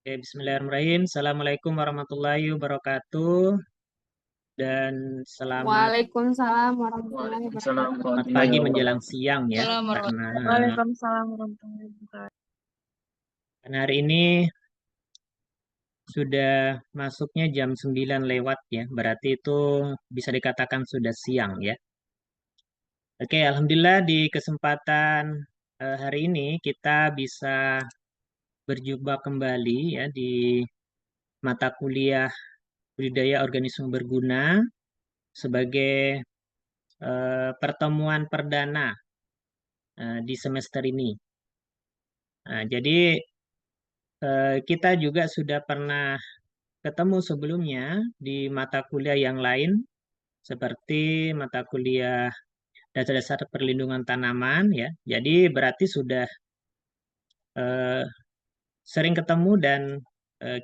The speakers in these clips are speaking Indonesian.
Oke, bismillahirrahmanirrahim. Assalamualaikum warahmatullahi wabarakatuh. Dan selamat Waalaikumsalam warahmatullahi Waalaikumsalam wabarakatuh. warahmatullahi pagi menjelang wabarakatuh. siang ya. Assalamualaikum. Karena, Waalaikumsalam warahmatullahi wabarakatuh. karena hari ini sudah masuknya jam 9 lewat ya. Berarti itu bisa dikatakan sudah siang ya. Oke, Alhamdulillah di kesempatan hari ini kita bisa berjumpa kembali ya di mata kuliah budidaya organisme berguna sebagai pertemuan perdana di semester ini. Nah, jadi kita juga sudah pernah ketemu sebelumnya di mata kuliah yang lain, seperti mata kuliah dasar-dasar perlindungan tanaman, ya. Jadi berarti sudah eh, sering ketemu dan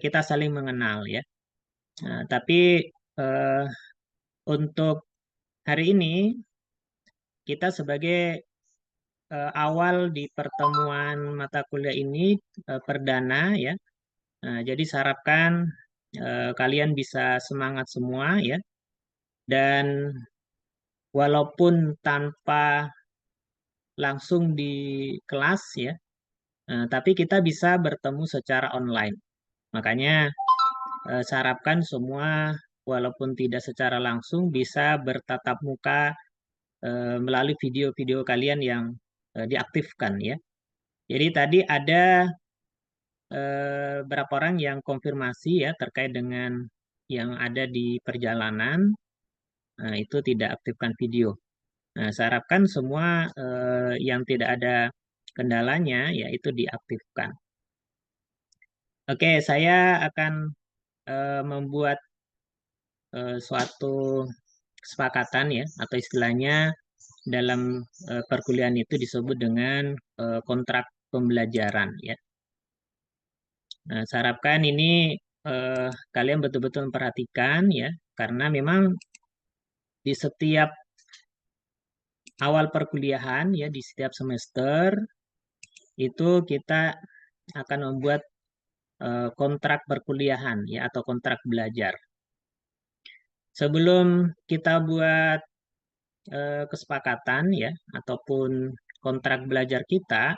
kita saling mengenal, ya. Nah, tapi eh, untuk hari ini kita sebagai awal di pertemuan mata kuliah ini perdana, ya. Nah, jadi saya harapkan kalian bisa semangat semua ya. Dan walaupun tanpa langsung di kelas ya, tapi kita bisa bertemu secara online. Makanya saya harapkan semua walaupun tidak secara langsung bisa bertatap muka melalui video-video kalian yang diaktifkan ya. Jadi tadi ada berapa orang yang konfirmasi ya terkait dengan yang ada di perjalanan. Nah, itu tidak aktifkan video. Nah, saya harapkan semua yang tidak ada kendalanya yaitu diaktifkan. Oke, saya akan membuat suatu kesepakatan ya atau istilahnya dalam perkuliahan itu disebut dengan kontrak pembelajaran ya. Nah, saya harapkan ini kalian betul-betul memperhatikan ya karena memang di setiap awal perkuliahan ya di setiap semester itu kita akan membuat kontrak perkuliahan ya atau kontrak belajar. Sebelum kita buat kesepakatan ya ataupun kontrak belajar kita,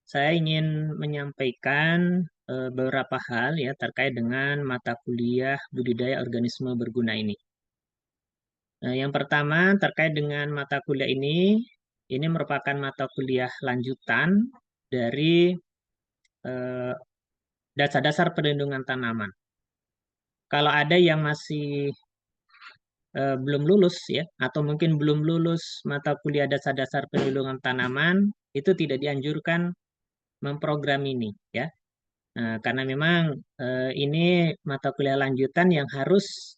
saya ingin menyampaikan beberapa hal ya terkait dengan mata kuliah budidaya organisme berguna ini. Nah, yang pertama terkait dengan mata kuliah ini merupakan mata kuliah lanjutan dari eh, dasar-dasar perlindungan tanaman. Kalau ada yang masih belum lulus ya, atau mungkin belum lulus mata kuliah dasar-dasar perlindungan tanaman, itu tidak dianjurkan memprogram ini ya. Nah, karena memang ini mata kuliah lanjutan yang harus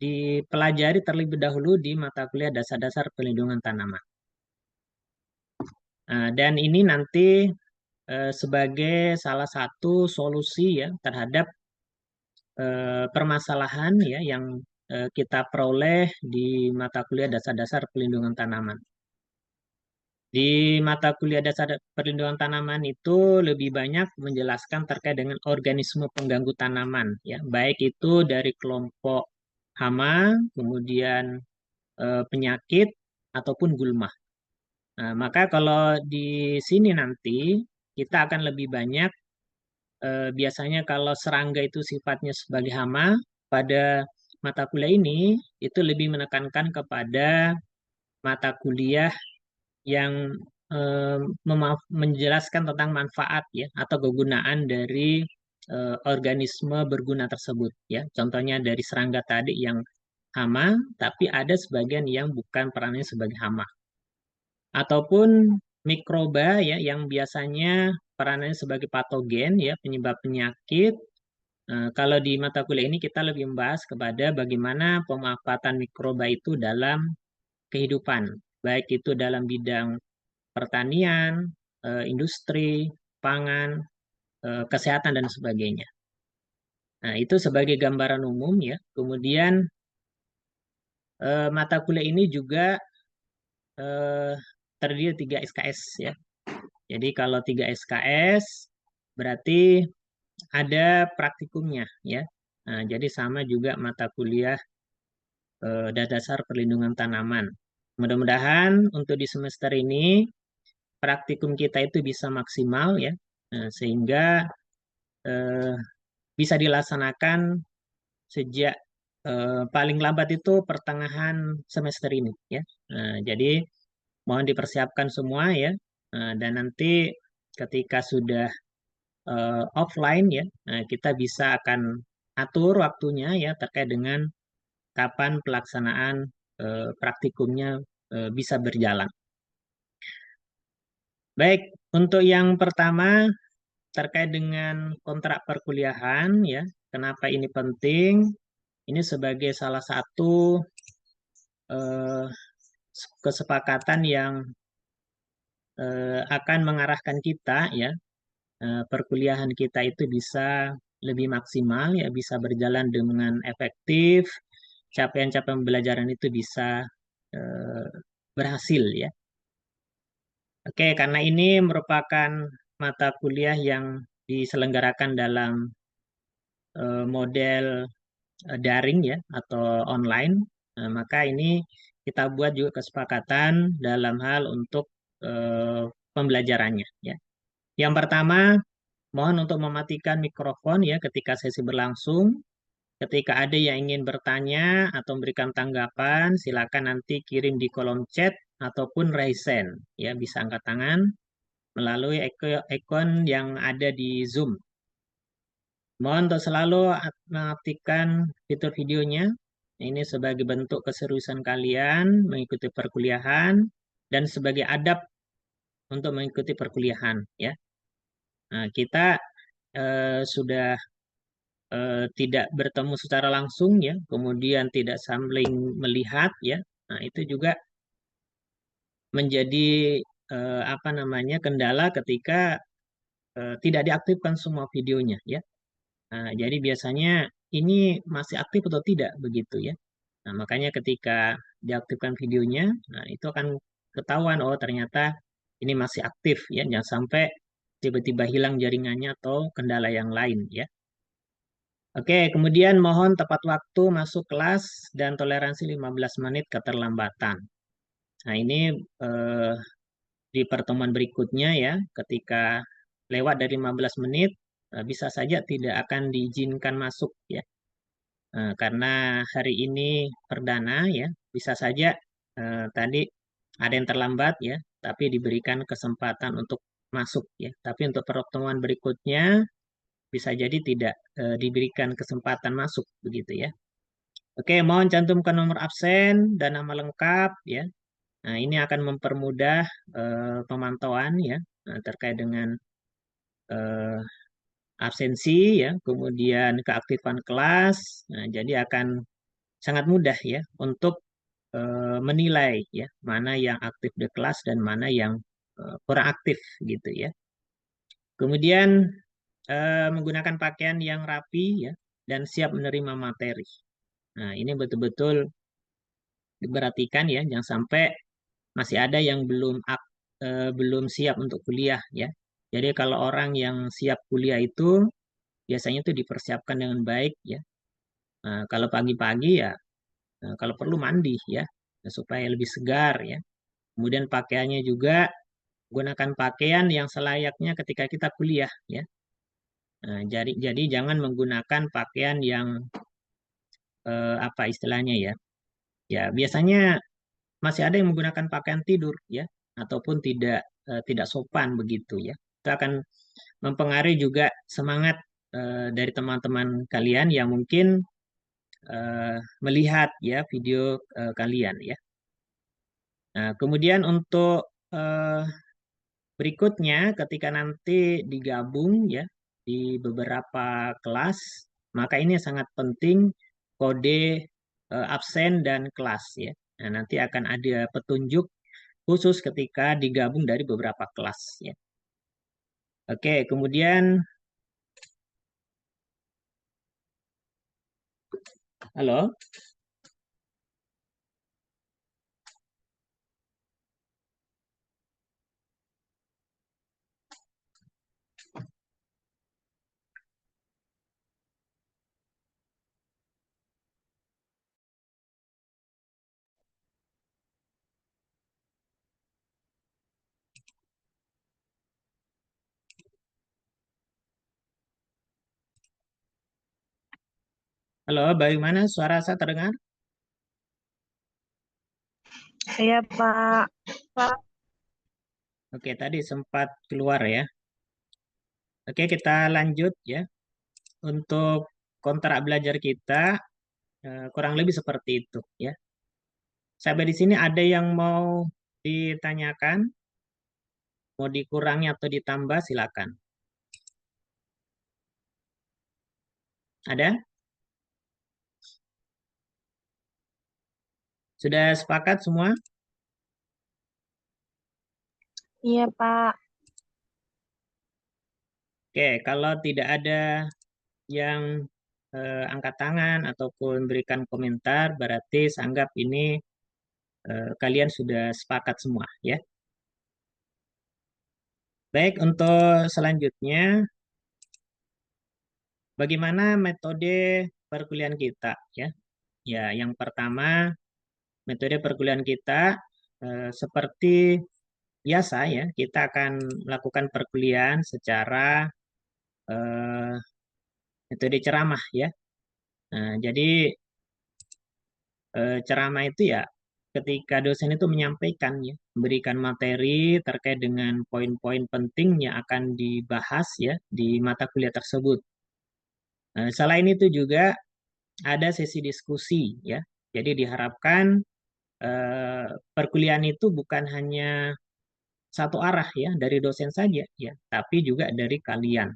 dipelajari terlebih dahulu di mata kuliah dasar-dasar perlindungan tanaman. Nah, dan ini nanti sebagai salah satu solusi ya terhadap permasalahan ya yang kita peroleh di mata kuliah dasar-dasar perlindungan tanaman. Di mata kuliah dasar perlindungan tanaman itu lebih banyak menjelaskan terkait dengan organisme pengganggu tanaman ya, baik itu dari kelompok hama, kemudian penyakit ataupun gulma. Nah, maka kalau di sini nanti kita akan lebih banyak biasanya kalau serangga itu sifatnya sebagai hama, pada mata kuliah ini itu lebih menekankan kepada mata kuliah yang menjelaskan tentang manfaat ya atau kegunaan dari organisme berguna tersebut ya. Contohnya dari serangga tadi yang hama, tapi ada sebagian yang bukan perannya sebagai hama. Ataupun mikroba ya yang biasanya perannya sebagai patogen ya, penyebab penyakit. Kalau di mata kuliah ini kita lebih membahas kepada bagaimana pemanfaatan mikroba itu dalam kehidupan, baik itu dalam bidang pertanian, industri, pangan, kesehatan dan sebagainya. Nah, itu sebagai gambaran umum ya. Kemudian mata kuliah ini juga eh, terdiri 3 SKS ya. Jadi kalau 3 SKS berarti ada praktikumnya ya. Nah, jadi sama juga mata kuliah dasar perlindungan tanaman. Mudah-mudahan untuk di semester ini praktikum kita itu bisa maksimal ya, sehingga eh, bisa dilaksanakan sejak paling lambat itu pertengahan semester ini ya. Jadi mohon dipersiapkan semua ya. Dan nanti ketika sudah offline ya, kita bisa akan atur waktunya ya terkait dengan kapan pelaksanaan praktikumnya bisa berjalan. Baik, untuk yang pertama terkait dengan kontrak perkuliahan ya, kenapa ini penting? Ini sebagai salah satu eh, kesepakatan yang akan mengarahkan kita ya, perkuliahan kita itu bisa lebih maksimal ya, bisa berjalan dengan efektif, capaian-capaian pembelajaran itu bisa eh, berhasil ya. Oke, karena ini merupakan mata kuliah yang diselenggarakan dalam model daring ya atau online. Maka ini kita buat juga kesepakatan dalam hal untuk pembelajarannya ya. Yang pertama, mohon untuk mematikan mikrofon ya ketika sesi berlangsung. Ketika ada yang ingin bertanya atau memberikan tanggapan, silakan nanti kirim di kolom chat ataupun raise hand ya, bisa angkat tangan melalui ikon yang ada di Zoom. Mohon untuk selalu mengaktifkan fitur videonya. Ini sebagai bentuk keseriusan kalian mengikuti perkuliahan dan sebagai adab untuk mengikuti perkuliahan ya. Nah, kita sudah tidak bertemu secara langsung ya, kemudian tidak saling melihat ya. Nah, itu juga menjadi apa namanya kendala ketika tidak diaktifkan semua videonya ya. Nah, jadi biasanya ini masih aktif atau tidak begitu ya. Nah, makanya ketika diaktifkan videonya, nah itu akan ketahuan oh ternyata ini masih aktif ya. Jangan sampai tiba-tiba hilang jaringannya atau kendala yang lain ya. Oke, kemudian mohon tepat waktu masuk kelas dan toleransi 15 menit keterlambatan. Nah, ini eh, di pertemuan berikutnya ya, ketika lewat dari 15 menit, bisa saja tidak akan diizinkan masuk ya. Karena hari ini perdana ya, bisa saja tadi ada yang terlambat ya, tapi diberikan kesempatan untuk masuk ya. Tapi untuk pertemuan berikutnya bisa jadi tidak diberikan kesempatan masuk begitu ya. Oke, mohon cantumkan nomor absen dan nama lengkap ya. Nah, ini akan mempermudah pemantauan ya terkait dengan eh, absensi ya, kemudian keaktifan kelas. Nah, jadi akan sangat mudah ya untuk menilai ya mana yang aktif di kelas dan mana yang kurang aktif gitu ya. Kemudian menggunakan pakaian yang rapi ya dan siap menerima materi. Nah, ini betul-betul diperhatikan ya, jangan sampai masih ada yang belum siap untuk kuliah ya. Jadi kalau orang yang siap kuliah itu biasanya itu dipersiapkan dengan baik ya. Nah, kalau pagi-pagi ya, kalau perlu mandi ya, supaya lebih segar ya. Kemudian pakaiannya juga gunakan pakaian yang selayaknya ketika kita kuliah ya. Nah, jadi jangan menggunakan pakaian yang apa istilahnya ya. Ya biasanya masih ada yang menggunakan pakaian tidur ya ataupun tidak sopan begitu ya. Itu akan mempengaruhi juga semangat dari teman-teman kalian yang mungkin melihat ya video kalian ya. Nah, kemudian untuk eh, berikutnya ketika nanti digabung ya di beberapa kelas, maka ini sangat penting kode absen dan kelas ya. Nah, nanti akan ada petunjuk khusus ketika digabung dari beberapa kelas ya. Oke, kemudian halo. Halo, bagaimana suara saya terdengar? Iya, Pak. Pak, Oke, tadi sempat keluar ya. Oke, kita lanjut ya. Untuk kontrak belajar kita kurang lebih seperti itu ya. Sampai di sini ada yang mau ditanyakan, mau dikurangi atau ditambah, silakan. Ada? Sudah sepakat semua? iya, Pak. Oke, kalau tidak ada yang angkat tangan ataupun berikan komentar, berarti anggap ini kalian sudah sepakat semua ya. Baik, untuk selanjutnya, bagaimana metode perkuliahan kita ya? Ya, yang pertama, metode perkuliahan kita seperti biasa ya, kita akan melakukan perkuliahan secara eh, metode ceramah ya. Nah, jadi ceramah itu ya ketika dosen itu menyampaikan ya, memberikan materi terkait dengan poin-poin penting yang akan dibahas ya di mata kuliah tersebut. Selain itu juga ada sesi diskusi ya. Jadi diharapkan perkuliahan itu bukan hanya satu arah ya dari dosen saja ya, tapi juga dari kalian.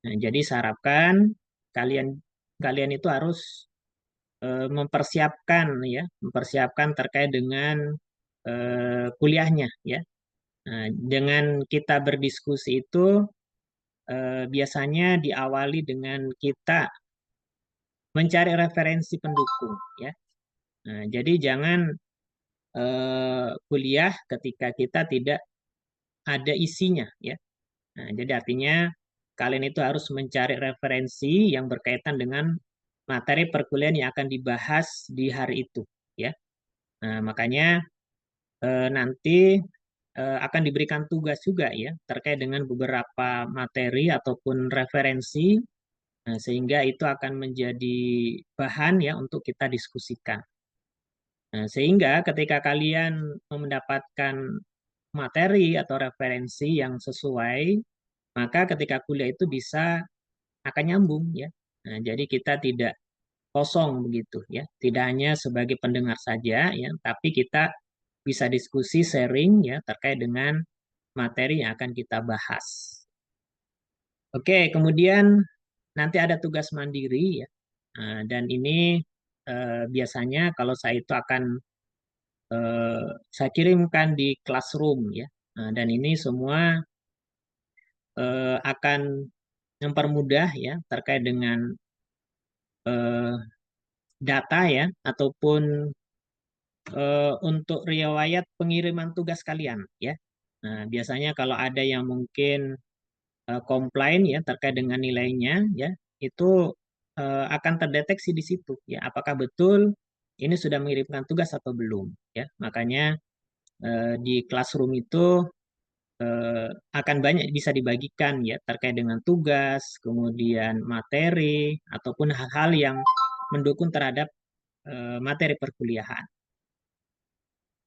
Nah, jadi saya harapkan kalian kalian itu harus mempersiapkan ya, mempersiapkan terkait dengan kuliahnya ya. Nah, dengan kita berdiskusi itu biasanya diawali dengan kita mencari referensi pendukung ya. Nah, jadi jangan kuliah ketika kita tidak ada isinya ya. Nah, jadi artinya kalian itu harus mencari referensi yang berkaitan dengan materi perkuliahan yang akan dibahas di hari itu ya. Nah, makanya nanti akan diberikan tugas juga ya terkait dengan beberapa materi ataupun referensi, nah, sehingga itu akan menjadi bahan ya untuk kita diskusikan. Nah, sehingga ketika kalian mendapatkan materi atau referensi yang sesuai, maka ketika kuliah itu bisa akan nyambung ya. Nah, jadi kita tidak kosong begitu ya, tidak hanya sebagai pendengar saja ya, tapi kita bisa diskusi sharing ya terkait dengan materi yang akan kita bahas. Oke, kemudian nanti ada tugas mandiri ya. Dan ini biasanya kalau saya itu akan saya kirimkan di classroom ya. Dan ini semua akan mempermudah ya terkait dengan eh, data ya ataupun untuk riwayat pengiriman tugas kalian ya. Nah, biasanya kalau ada yang mungkin komplain ya terkait dengan nilainya ya itu akan terdeteksi di situ ya apakah betul ini sudah mengirimkan tugas atau belum ya. Makanya di classroom itu akan banyak bisa dibagikan ya terkait dengan tugas, kemudian materi ataupun hal-hal yang mendukung terhadap materi perkuliahan.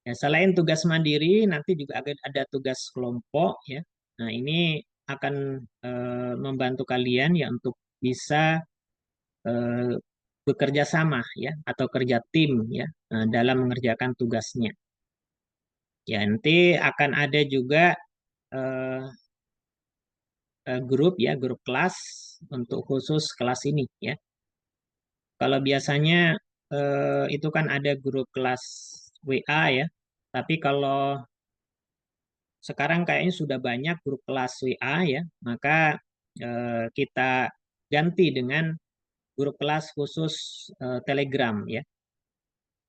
Ya, selain tugas mandiri, nanti juga ada tugas kelompok ya. Nah, ini akan membantu kalian ya untuk bisa eh, bekerja sama ya atau kerja tim ya dalam mengerjakan tugasnya. Ya, nanti akan ada juga eh, grup ya, grup kelas untuk khusus kelas ini ya. Kalau biasanya itu kan ada grup kelas WA ya. Tapi kalau sekarang kayaknya sudah banyak grup kelas WA ya, maka kita ganti dengan grup kelas khusus Telegram ya.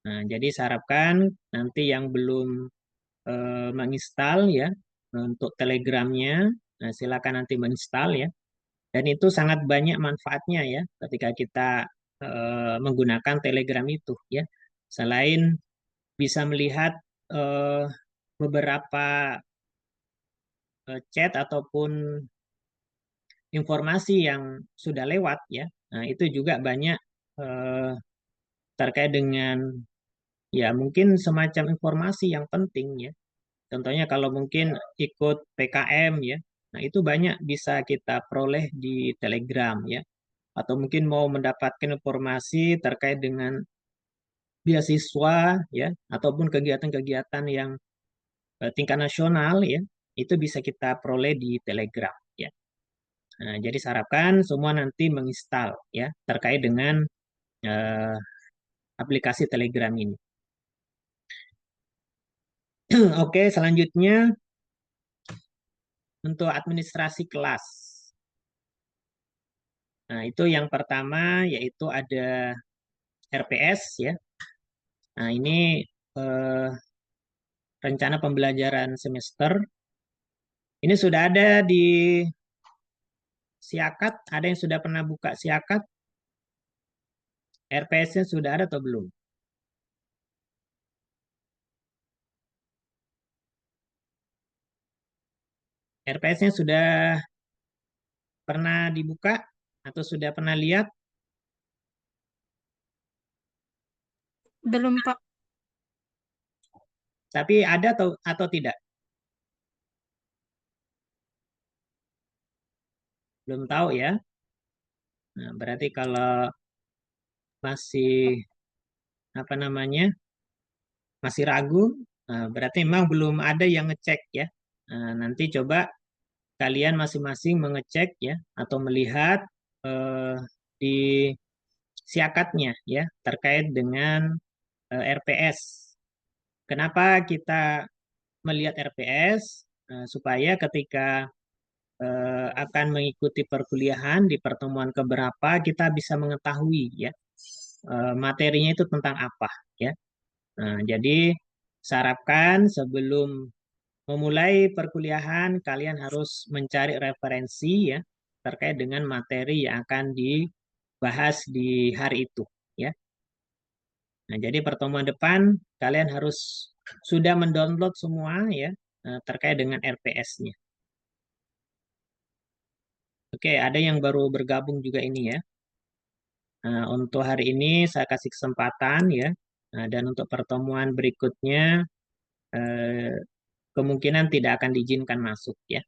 Nah, jadi saya harapkan nanti yang belum menginstal ya untuk Telegramnya, nah, silakan nanti menginstal ya. Dan itu sangat banyak manfaatnya ya ketika kita menggunakan Telegram itu ya. Selain bisa melihat eh, beberapa chat ataupun informasi yang sudah lewat ya. Nah, itu juga banyak eh, terkait dengan ya mungkin semacam informasi yang penting ya. Contohnya kalau mungkin ikut PKM ya, nah itu banyak bisa kita peroleh di Telegram ya. Atau mungkin mau mendapatkan informasi terkait dengan beasiswa ya, ataupun kegiatan-kegiatan yang tingkat nasional ya, itu bisa kita peroleh di Telegram ya. Nah, jadi sarankan semua nanti menginstal ya terkait dengan eh, aplikasi Telegram ini. Oke, selanjutnya untuk administrasi kelas. Nah, itu yang pertama yaitu ada RPS ya. Nah, ini eh, rencana pembelajaran semester. Ini sudah ada di Siakat. Ada yang sudah pernah buka Siakat? RPS-nya sudah ada atau belum? RPS-nya sudah pernah dibuka atau sudah pernah lihat? Belum, Pak. Tapi ada atau tidak? Belum tahu ya. Nah, berarti kalau masih apa namanya? Masih ragu, berarti memang belum ada yang ngecek ya. Nanti coba kalian masing-masing mengecek ya atau melihat eh, di siakatnya ya terkait dengan RPS. Kenapa kita melihat RPS? Supaya ketika akan mengikuti perkuliahan di pertemuan keberapa kita bisa mengetahui ya materinya itu tentang apa ya. Jadi sarankan sebelum memulai perkuliahan, kalian harus mencari referensi ya terkait dengan materi yang akan dibahas di hari itu ya. Nah, jadi pertemuan depan kalian harus sudah mendownload semua ya terkait dengan RPS-nya. Oke, ada yang baru bergabung juga ini ya. Nah, untuk hari ini saya kasih kesempatan ya. Nah, dan untuk pertemuan berikutnya eh, kemungkinan tidak akan diizinkan masuk ya.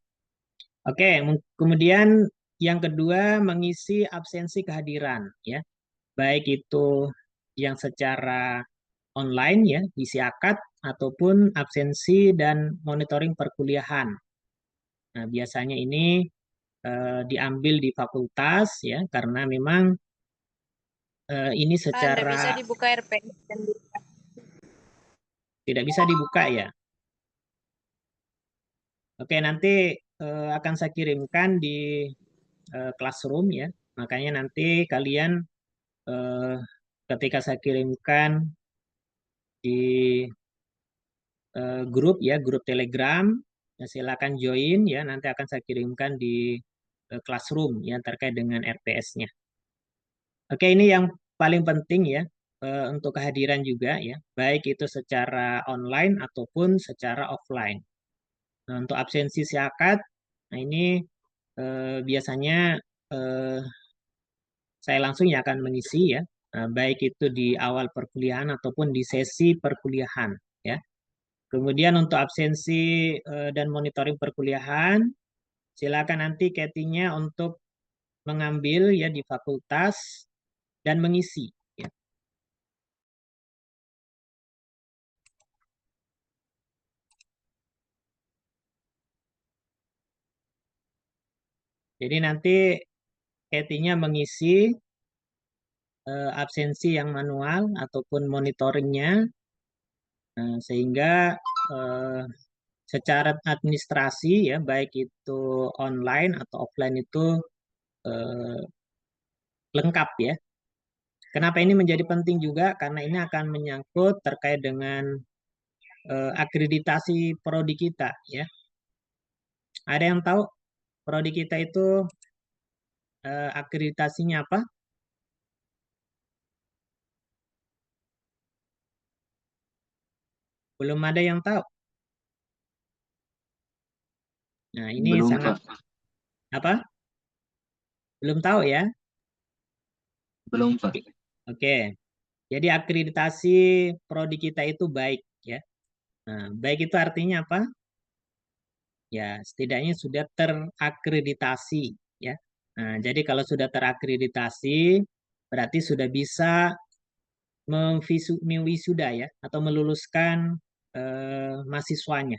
Oke, kemudian yang kedua mengisi absensi kehadiran ya, baik itu yang secara online ya di Siakat ataupun absensi dan monitoring perkuliahan. Nah, biasanya ini diambil di fakultas ya karena memang ini Anda bisa secara dibuka RPS dan tidak bisa dibuka ya. Oke, nanti akan saya kirimkan di Classroom ya. Makanya nanti kalian eh, ketika saya kirimkan di grup ya, grup Telegram, ya, silakan join ya. Nanti akan saya kirimkan di Classroom ya terkait dengan RPS-nya. Oke, ini yang paling penting ya untuk kehadiran juga ya, baik itu secara online ataupun secara offline. Nah, untuk absensi siakat, nah ini biasanya eh, saya langsung ya akan mengisi ya, baik itu di awal perkuliahan ataupun di sesi perkuliahan ya. Kemudian untuk absensi dan monitoring perkuliahan, silakan nanti Ketinya untuk mengambil ya di fakultas dan mengisi ya. Jadi nanti Ketinya mengisi absensi yang manual ataupun monitoringnya, sehingga eh, secara administrasi ya baik itu online atau offline itu eh, lengkap ya. Kenapa ini menjadi penting juga? Karena ini akan menyangkut terkait dengan akreditasi prodi kita ya. Ada yang tahu prodi kita itu akreditasinya apa? Belum ada yang tahu. Nah, ini Belum, sangat Pak. apa? Belum tahu ya. Belum, Pak. Oke, jadi akreditasi prodi kita itu baik ya. Nah, baik itu artinya apa? Ya, setidaknya sudah terakreditasi ya. Nah, jadi kalau sudah terakreditasi berarti sudah bisa mewisuda ya atau meluluskan mahasiswanya.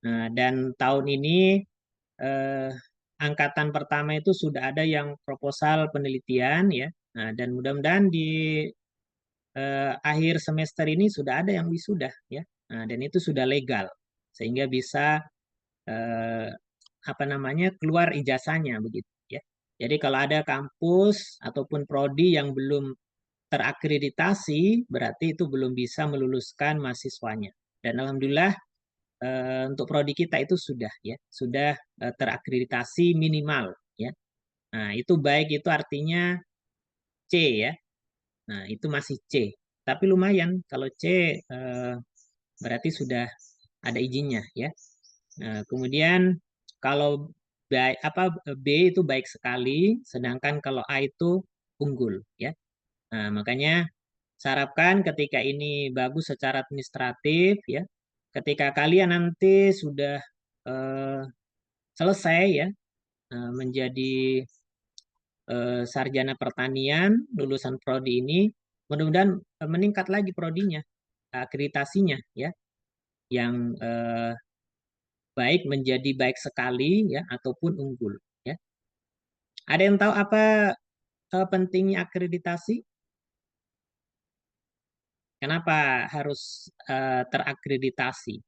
Nah, dan tahun ini eh, angkatan pertama itu sudah ada yang proposal penelitian ya. Nah, dan mudah-mudahan di akhir semester ini sudah ada yang wisuda ya. Nah, dan itu sudah legal sehingga bisa eh, apa namanya keluar ijazahnya begitu ya. Jadi kalau ada kampus ataupun prodi yang belum terakreditasi berarti itu belum bisa meluluskan mahasiswanya. Dan alhamdulillah untuk prodi kita itu sudah ya, sudah terakreditasi minimal ya. Nah, itu baik itu artinya C ya. Nah, itu masih C. Tapi lumayan kalau C berarti sudah ada izinnya ya. Nah, kemudian kalau baik apa B itu baik sekali, sedangkan kalau A itu unggul ya. Nah, makanya saya ketika ini bagus secara administratif ya. Ketika kalian nanti sudah eh, selesai ya menjadi sarjana pertanian lulusan prodi ini, mudah-mudahan meningkat lagi prodinya, akreditasinya ya, yang baik menjadi baik sekali ya ataupun unggul ya. Ada yang tahu apa pentingnya akreditasi? Kenapa harus terakreditasi?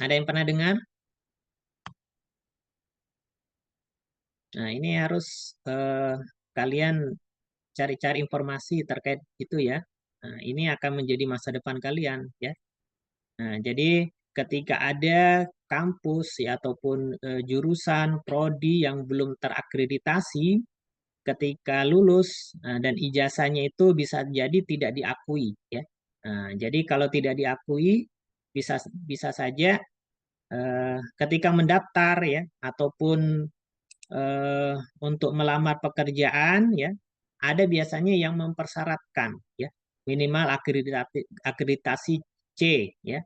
Ada yang pernah dengar? Nah, ini harus kalian cari-cari informasi terkait itu ya. Nah, ini akan menjadi masa depan kalian ya. Nah, jadi ketika ada kampus ya ataupun jurusan prodi yang belum terakreditasi, ketika lulus dan ijazahnya itu bisa jadi tidak diakui ya. Nah, jadi kalau tidak diakui bisa bisa saja ketika mendaftar ya ataupun eh, untuk melamar pekerjaan ya ada biasanya yang mempersyaratkan ya minimal akreditasi C ya.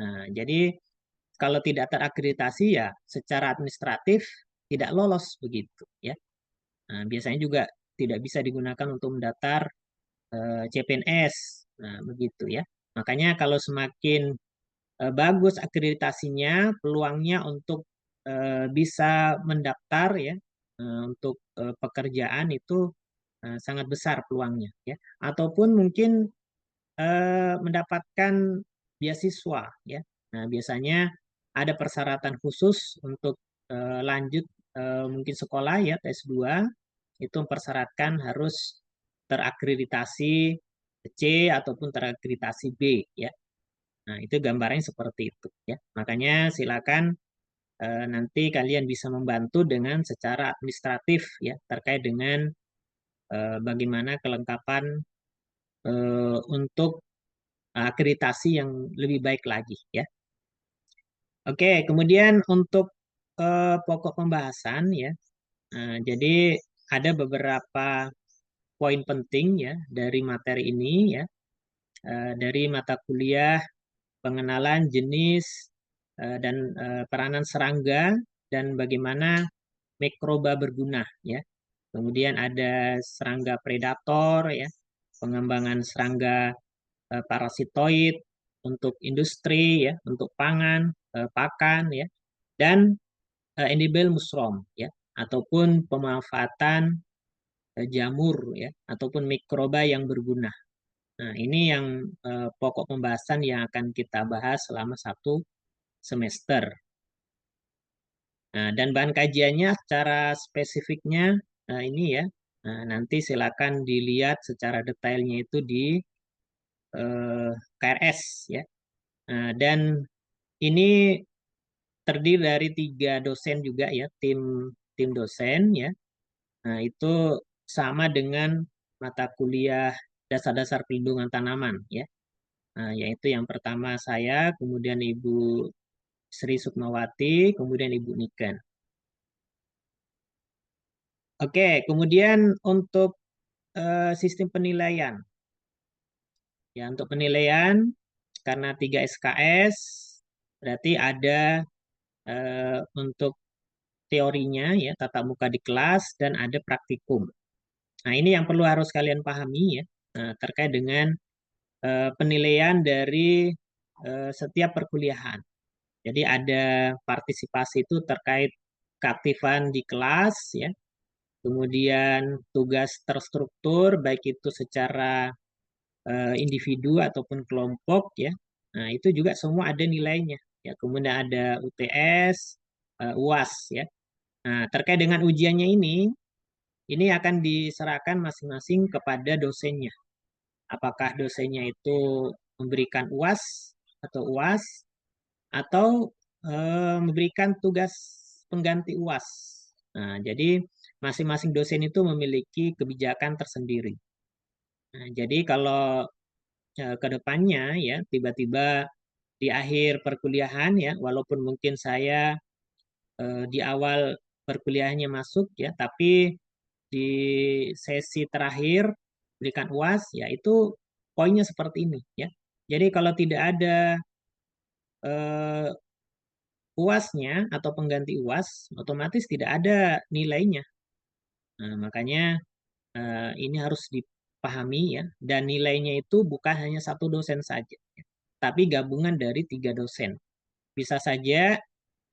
Nah, jadi kalau tidak terakreditasi ya secara administratif tidak lolos begitu ya. Nah, biasanya juga tidak bisa digunakan untuk mendaftar CPNS. Nah, begitu ya. Makanya kalau semakin bagus akreditasinya, peluangnya untuk bisa mendaftar ya untuk pekerjaan itu sangat besar peluangnya ya. Ataupun mungkin mendapatkan beasiswa ya. Nah, biasanya ada persyaratan khusus untuk lanjut mungkin sekolah ya tes 2 itu mempersyaratkan harus terakreditasi C ataupun terakreditasi B ya. Nah, itu gambarnya seperti itu ya. Makanya silakan nanti kalian bisa membantu dengan secara administratif ya terkait dengan bagaimana kelengkapan untuk akreditasi yang lebih baik lagi ya. Oke, kemudian untuk pokok pembahasan ya. Jadi ada beberapa poin penting ya dari materi ini ya. Dari mata kuliah pengenalan jenis dan peranan serangga dan bagaimana mikroba berguna ya. Kemudian ada serangga predator ya, pengembangan serangga parasitoid untuk industri ya, untuk pangan, pakan ya, dan edible mushroom ya, ataupun pemanfaatan jamur ya, ataupun mikroba yang berguna. Nah, ini yang pokok pembahasan yang akan kita bahas selama 1 semester. Nah, dan bahan kajiannya secara spesifiknya ini ya, nanti silakan dilihat secara detailnya itu di KRS ya. Dan ini terdiri dari 3 dosen juga ya, tim tim dosen ya. Nah, itu sama dengan mata kuliah dasar-dasar pelindungan tanaman ya. Nah, yaitu yang pertama saya, kemudian Ibu Sri Sukmawati, kemudian Ibu Niken. Oke, kemudian untuk sistem penilaian. Ya, untuk penilaian karena 3 SKS berarti ada untuk teorinya ya tatap muka di kelas dan ada praktikum. Nah, ini yang perlu harus kalian pahami ya terkait dengan penilaian dari setiap perkuliahan. Jadi ada partisipasi itu terkait keaktifan di kelas ya. Kemudian tugas terstruktur baik itu secara individu ataupun kelompok ya. Nah, itu juga semua ada nilainya ya. Kemudian ada UTS, UAS ya. Nah, terkait dengan ujiannya ini akan diserahkan masing-masing kepada dosennya. Apakah dosennya itu memberikan UAS atau UAS atau memberikan tugas pengganti UAS. Nah, jadi masing-masing dosen itu memiliki kebijakan tersendiri. Nah, jadi kalau ke depannya ya tiba-tiba di akhir perkuliahan ya, walaupun mungkin saya di awal perkuliahannya masuk ya, tapi di sesi terakhir berikan UAS ya itu poinnya seperti ini ya. Jadi kalau tidak ada eh, UASnya atau pengganti UAS, otomatis tidak ada nilainya. Nah, makanya ini harus dipahami ya. Dan nilainya itu bukan hanya satu dosen saja, ya, tapi gabungan dari 3 dosen. Bisa saja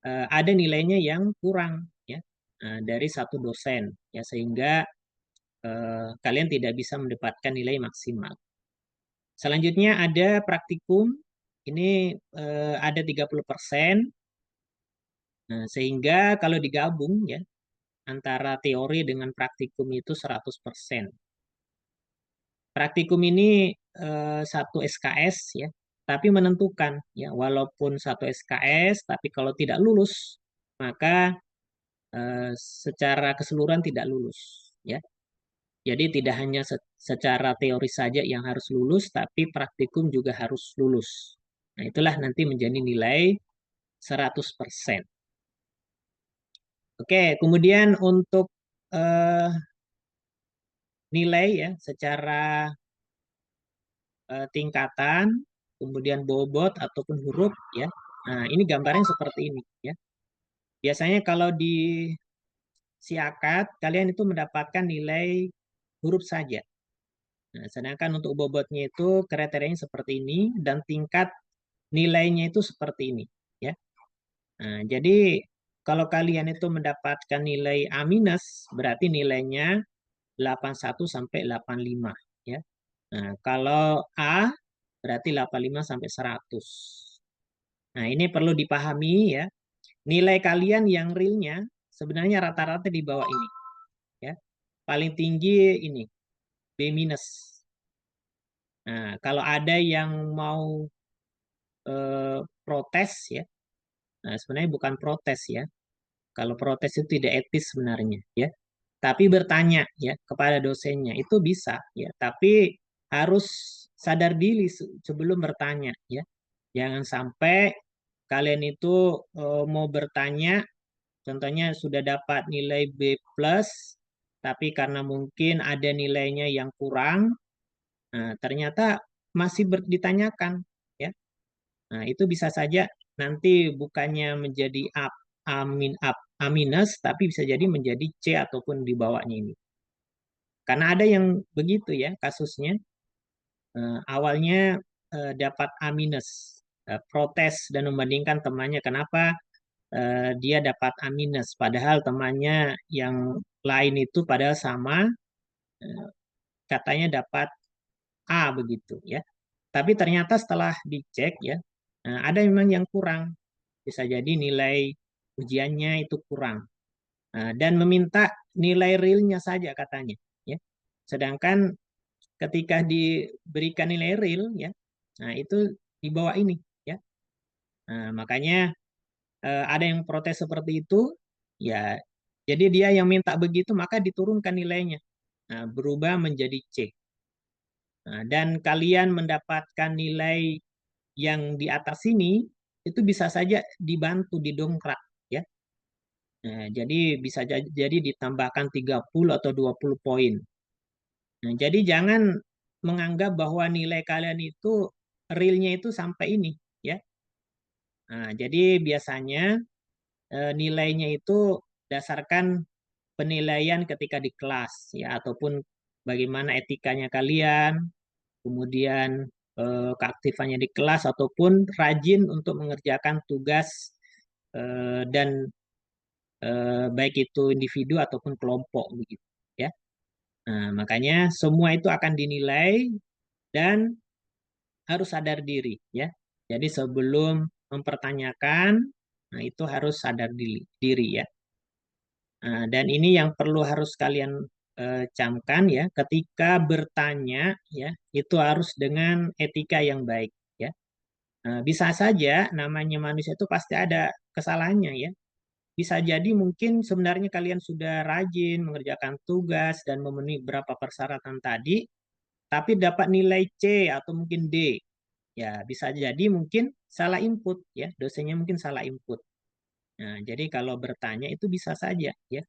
ada nilainya yang kurang ya dari satu dosen ya sehingga kalian tidak bisa mendapatkan nilai maksimal. Selanjutnya ada praktikum. Ini ada 30%. Nah, sehingga kalau digabung ya antara teori dengan praktikum itu 100%. Praktikum ini 1 SKS ya, tapi menentukan ya walaupun 1 SKS, tapi kalau tidak lulus maka secara keseluruhan tidak lulus ya. Jadi tidak hanya secara teori saja yang harus lulus, tapi praktikum juga harus lulus. Nah, itulah nanti menjadi nilai 100%. Oke, kemudian untuk eh, nilai ya secara tingkatan, kemudian bobot ataupun huruf ya. Nah, ini gambarnya seperti ini ya. Biasanya kalau di siakat kalian itu mendapatkan nilai huruf saja. Nah, sedangkan untuk bobotnya itu kriterianya seperti ini dan tingkat nilainya itu seperti ini ya. Nah, jadi kalau kalian itu mendapatkan nilai A minus berarti nilainya 81 sampai 85 ya. Nah, kalau A berarti 85 sampai 100. Nah, ini perlu dipahami ya. Nilai kalian yang realnya sebenarnya rata-rata di bawah ini ya. Paling tinggi ini B minus. Nah, kalau ada yang mau protes ya. Nah, sebenarnya bukan protes ya. Kalau protes itu tidak etis sebenarnya ya. Tapi bertanya ya kepada dosennya itu bisa ya. Tapi harus sadar diri sebelum bertanya ya. Jangan sampai kalian itu mau bertanya, contohnya sudah dapat nilai B plus, tapi karena mungkin ada nilainya yang kurang, nah, ternyata masih ditanyakan ya. Nah, itu bisa saja nanti bukannya menjadi A minus, tapi bisa jadi menjadi C ataupun di bawahnya ini. Karena ada yang begitu ya kasusnya. Awalnya dapat A minus, protes dan membandingkan temannya kenapa dia dapat A minus, padahal temannya yang lain itu padahal sama, eh, katanya dapat A begitu ya. Tapi ternyata setelah dicek ya, ada memang yang kurang. Bisa jadi nilai ujiannya itu kurang. Dan meminta nilai realnya saja katanya. Ya. Sedangkan ketika diberikan nilai real, ya, nah itu di bawah ini. Ya. Nah, makanya ada yang protes seperti itu, ya. Jadi dia yang minta begitu, maka diturunkan nilainya. Nah, berubah menjadi C. Nah, dan kalian mendapatkan nilai yang di atas ini itu bisa saja dibantu didongkrak ya. Nah, jadi bisa jadi ditambahkan 30 atau 20 poin. Nah, jadi jangan menganggap bahwa nilai kalian itu realnya itu sampai ini, ya. Nah, jadi biasanya nilainya itu dasarkan penilaian ketika di kelas, ya, ataupun bagaimana etikanya kalian, kemudian keaktifannya di kelas, ataupun rajin untuk mengerjakan tugas dan baik itu individu ataupun kelompok begitu, ya. Nah, makanya semua itu akan dinilai dan harus sadar diri, ya. Jadi sebelum mempertanyakan, nah itu harus sadar diri, ya. Nah, dan ini yang perlu harus kalian camkan, ya, ketika bertanya, ya, itu harus dengan etika yang baik, ya. Nah, bisa saja namanya manusia itu pasti ada kesalahannya, ya. Bisa jadi mungkin sebenarnya kalian sudah rajin mengerjakan tugas dan memenuhi beberapa persyaratan tadi, tapi dapat nilai C atau mungkin D. Ya, bisa jadi mungkin salah input, ya, dosennya mungkin salah input. Nah, jadi kalau bertanya itu bisa saja, ya.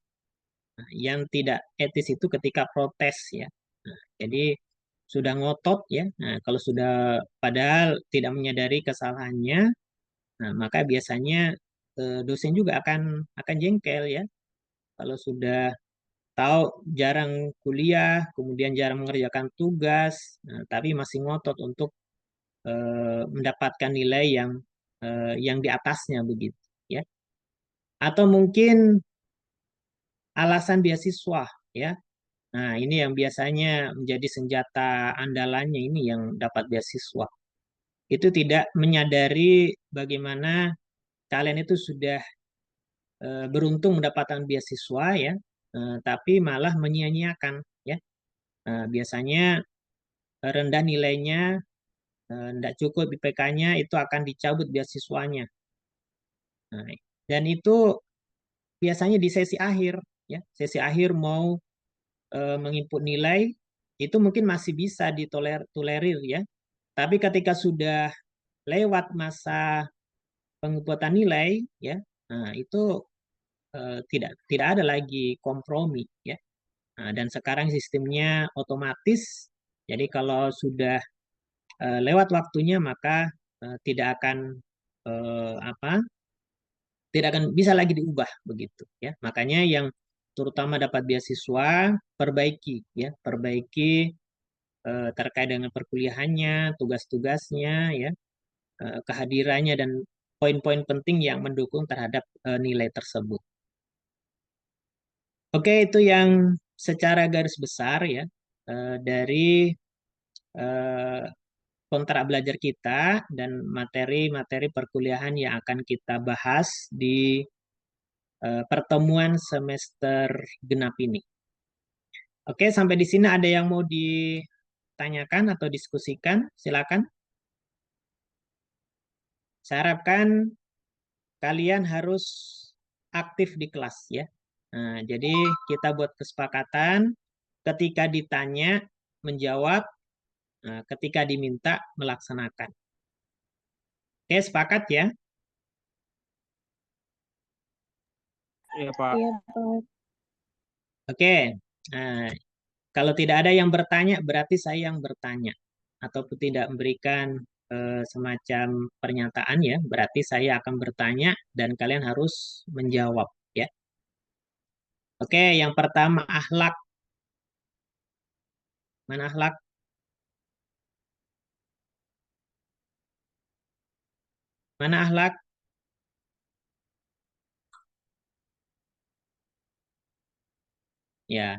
Nah, yang tidak etis itu ketika protes, ya. Nah, jadi sudah ngotot, ya. Nah, kalau sudah padahal tidak menyadari kesalahannya, nah, maka biasanya dosen juga akan jengkel, ya. Kalau sudah tahu jarang kuliah, kemudian jarang mengerjakan tugas, nah, tapi masih ngotot untuk mendapatkan nilai yang di atasnya begitu, ya. Atau mungkin alasan beasiswa, ya. Nah, ini yang biasanya menjadi senjata andalannya ini yang dapat beasiswa. Itu tidak menyadari bagaimana kalian itu sudah beruntung mendapatkan beasiswa, ya. Tapi malah menyia-nyiakan, ya. Biasanya rendah nilainya, tidak cukup IPK-nya, itu akan dicabut beasiswanya. Nah, dan itu biasanya di sesi akhir, ya. Sesi akhir mau menginput nilai itu mungkin masih bisa ditolerir, ya. Tapi ketika sudah lewat masa penginputan nilai, ya, nah itu tidak ada lagi kompromi, ya. Nah, dan sekarang sistemnya otomatis, jadi kalau sudah lewat waktunya maka tidak akan apa tidak akan bisa lagi diubah begitu, ya. Makanya yang terutama dapat beasiswa, perbaiki, ya, perbaiki terkait dengan perkuliahannya, tugas-tugasnya, ya, kehadirannya dan poin-poin penting yang mendukung terhadap nilai tersebut. Oke, itu yang secara garis besar, ya, dari eh, kontrak belajar kita dan materi-materi perkuliahan yang akan kita bahas di pertemuan semester genap ini. Oke, sampai di sini ada yang mau ditanyakan atau diskusikan? Silakan. Saya harapkan kalian harus aktif di kelas, ya. Nah, jadi kita buat kesepakatan ketika ditanya menjawab, nah, ketika diminta melaksanakan. Oke, sepakat, ya? Iya, Pak. Iya, Pak. Oke. Nah, kalau tidak ada yang bertanya, berarti saya yang bertanya. Ataupun tidak memberikan semacam pernyataan, ya, berarti saya akan bertanya dan kalian harus menjawab, ya. Oke, yang pertama akhlak. Mana akhlak? Mana akhlak? Ya,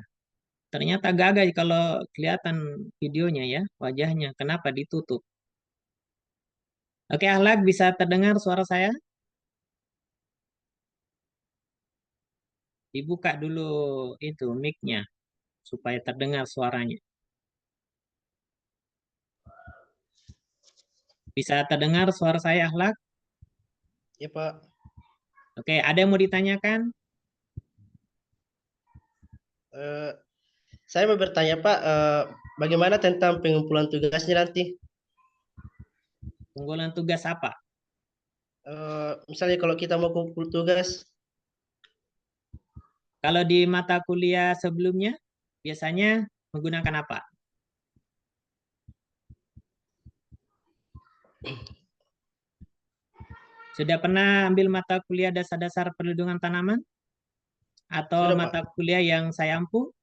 ternyata gagal kalau kelihatan videonya, ya, wajahnya. Kenapa ditutup? Oke, akhlak bisa terdengar suara saya? Dibuka dulu itu mic-nya supaya terdengar suaranya. Bisa terdengar suara saya, akhlak? Iya, Pak. Oke, ada yang mau ditanyakan? Eh, saya mau bertanya, Pak, bagaimana tentang pengumpulan tugasnya nanti? Pengumpulan tugas apa? Misalnya kalau kita mau kumpul tugas, Kalau di mata kuliah sebelumnya, biasanya menggunakan apa? Sudah pernah ambil mata kuliah dasar-dasar perlindungan tanaman? Atau Sudah, Pak. mata kuliah yang saya ampu?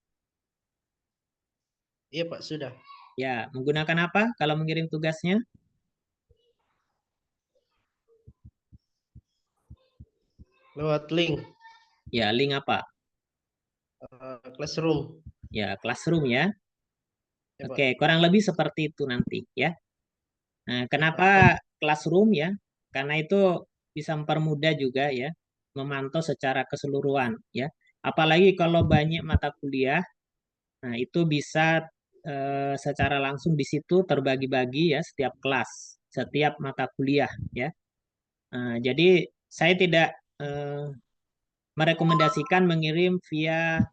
Iya, Pak, sudah. Ya, menggunakan apa kalau mengirim tugasnya? Lewat link Ya, link apa? Classroom. Ya, Classroom ya. Ya, Pak. Oke, kurang lebih seperti itu nanti ya. Nah, Ya, Pak. kenapa Classroom ya? Karena itu bisa mempermudah juga ya, memantau secara keseluruhan ya. Apalagi kalau banyak mata kuliah, nah itu bisa secara langsung di situ terbagi-bagi ya setiap kelas, setiap mata kuliah ya. Jadi saya tidak eh, merekomendasikan mengirim via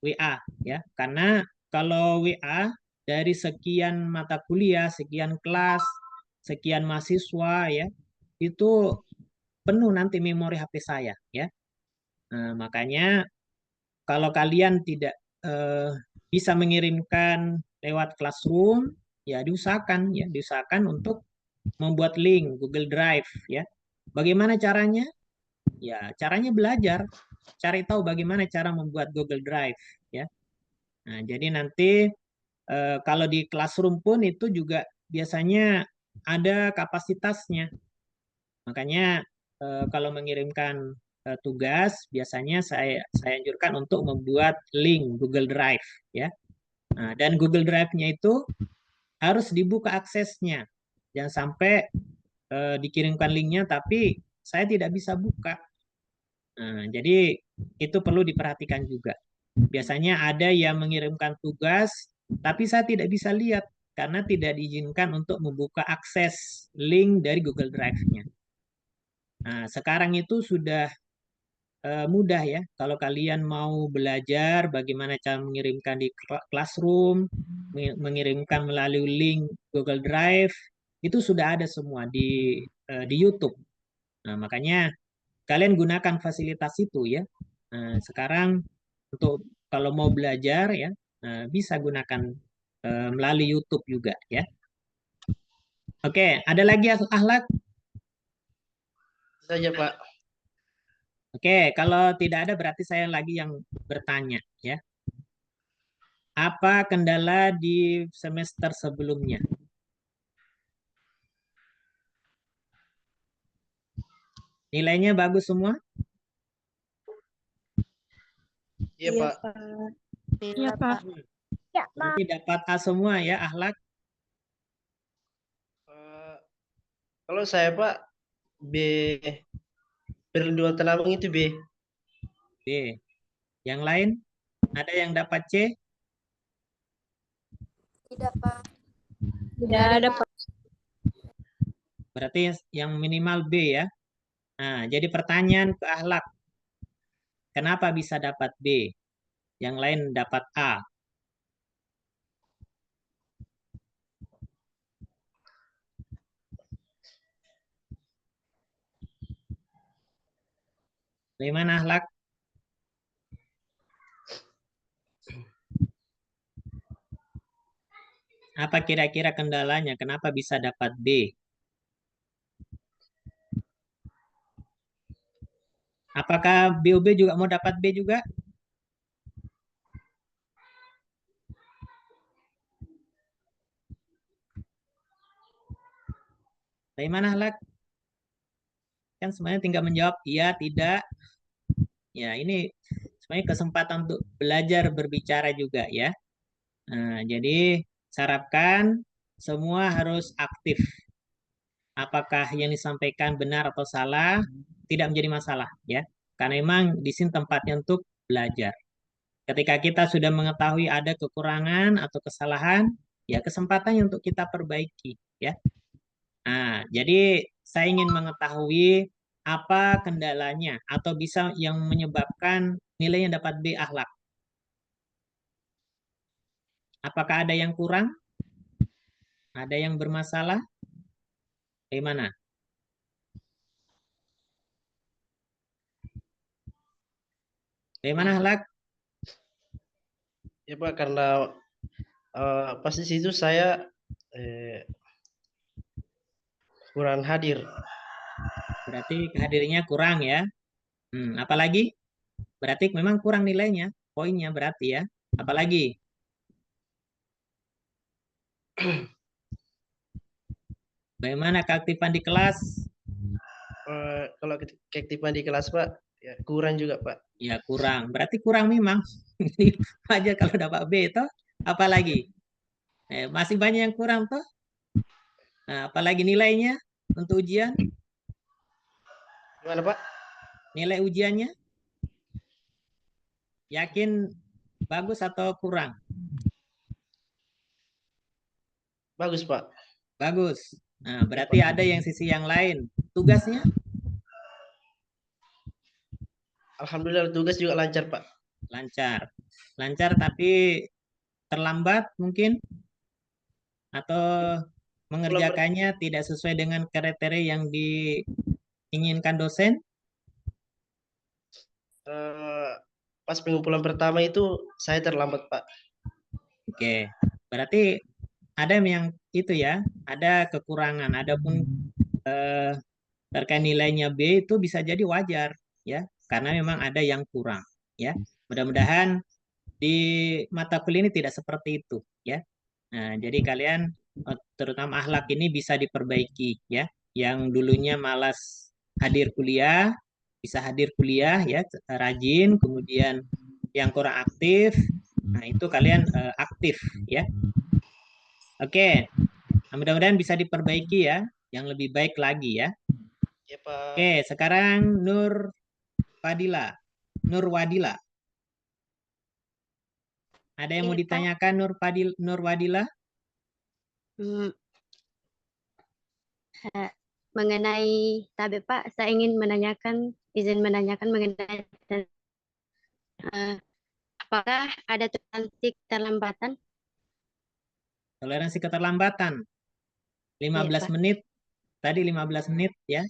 WA ya, karena kalau WA dari sekian mata kuliah, sekian kelas, sekian mahasiswa ya, itu penuh nanti memori HP saya ya. Makanya kalau kalian tidak eh, bisa mengirimkan lewat Classroom, ya diusahakan untuk membuat link Google Drive ya. Bagaimana caranya? Ya, caranya belajar, cari tahu bagaimana cara membuat Google Drive ya. Nah, jadi nanti kalau di Classroom pun itu juga biasanya ada kapasitasnya. Makanya kalau mengirimkan tugas, biasanya saya anjurkan untuk membuat link Google Drive ya. Nah, dan Google Drive-nya itu harus dibuka aksesnya. Jangan sampai dikirimkan linknya tapi saya tidak bisa buka. Nah, jadi itu perlu diperhatikan juga. Biasanya ada yang mengirimkan tugas, tapi saya tidak bisa lihat karena tidak diizinkan untuk membuka akses link dari Google Drive-nya. Nah, sekarang itu sudah mudah ya. Kalau kalian mau belajar bagaimana cara mengirimkan di Classroom, mengirimkan melalui link Google Drive, itu sudah ada semua di YouTube. Nah, makanya kalian gunakan fasilitas itu ya. Nah, sekarang untuk kalau mau belajar ya bisa gunakan melalui YouTube juga ya. Oke, ada lagi akhlak? Saja, Pak. Oke, kalau tidak ada berarti saya lagi yang bertanya ya. Apa kendala di semester sebelumnya? Nilainya bagus semua? Iya, Pak. Iya, Pak. Ya, Pak. Berarti dapat A semua ya akhlak? Eh, Kalau saya, Pak, B perlindungan tanaman itu B. B. Yang lain? Ada yang dapat C? Tidak, Pak. Tidak ada, Pak. Berarti yang minimal B ya. Nah, jadi pertanyaan ke akhlak. Kenapa bisa dapat B? Yang lain dapat A. Bagaimana akhlak? Apa kira-kira kendalanya? Kenapa bisa dapat B? Apakah BOB juga mau dapat B juga? Bagaimana akhlak? Kan sebenarnya tinggal menjawab iya, tidak. Ya, ini sebenarnya kesempatan untuk belajar berbicara juga ya. Nah, jadi harapkan semua harus aktif. Apakah yang disampaikan benar atau salah tidak menjadi masalah ya. Karena memang di sini tempatnya untuk belajar. Ketika kita sudah mengetahui ada kekurangan atau kesalahan, ya kesempatannya untuk kita perbaiki ya. Nah, jadi saya ingin mengetahui apa kendalanya atau bisa yang menyebabkan nilainya dapat B akhlak. Apakah ada yang kurang? Ada yang bermasalah? Bagaimana? Bagaimana Halak? Ya Pak, karena pas di situ saya kurang hadir. Berarti hadirnya kurang ya. Apalagi? Berarti memang kurang nilainya, poinnya berarti ya. Apalagi? Bagaimana keaktifan di kelas? Kalau keaktifan di kelas Pak, ya kurang juga Pak. Ya kurang. Berarti kurang memang. Jadi wajar kalau dapat B toh. Apalagi? Masih banyak yang kurang toh. Nah, apalagi nilainya untuk ujian? Gimana Pak? Nilai ujiannya? Yakin bagus atau kurang? Bagus Pak. Bagus. Nah, Ya, berarti Pak. ada yang sisi yang lain. Tugasnya? Alhamdulillah tugas juga lancar Pak. Lancar. Lancar tapi terlambat mungkin? Atau mengerjakannya tidak sesuai dengan kriteria yang diinginkan dosen? Pas pengumpulan pertama itu saya terlambat Pak. Oke. Berarti ada yang itu ya, ada kekurangan. Adapun terkait nilainya B itu bisa jadi wajar ya, karena memang ada yang kurang ya. Mudah-mudahan di mata kuliah ini tidak seperti itu ya. Nah, jadi kalian terutama akhlak ini bisa diperbaiki ya. Yang dulunya malas hadir kuliah bisa hadir kuliah ya, rajin, kemudian yang kurang aktif, nah itu kalian aktif ya. Oke, nah, mudah-mudahan bisa diperbaiki ya, yang lebih baik lagi ya. Ya Pak. Oke, sekarang Nur Wadila. Ada yang mau Iya, Pak. ditanyakan Nur Wadila? Hmm, mengenai tabe Pak, saya ingin izin menanyakan mengenai eh, apakah ada toleransi keterlambatan? Toleransi keterlambatan. 15 Iya, Pak. menit. Tadi 15 menit ya.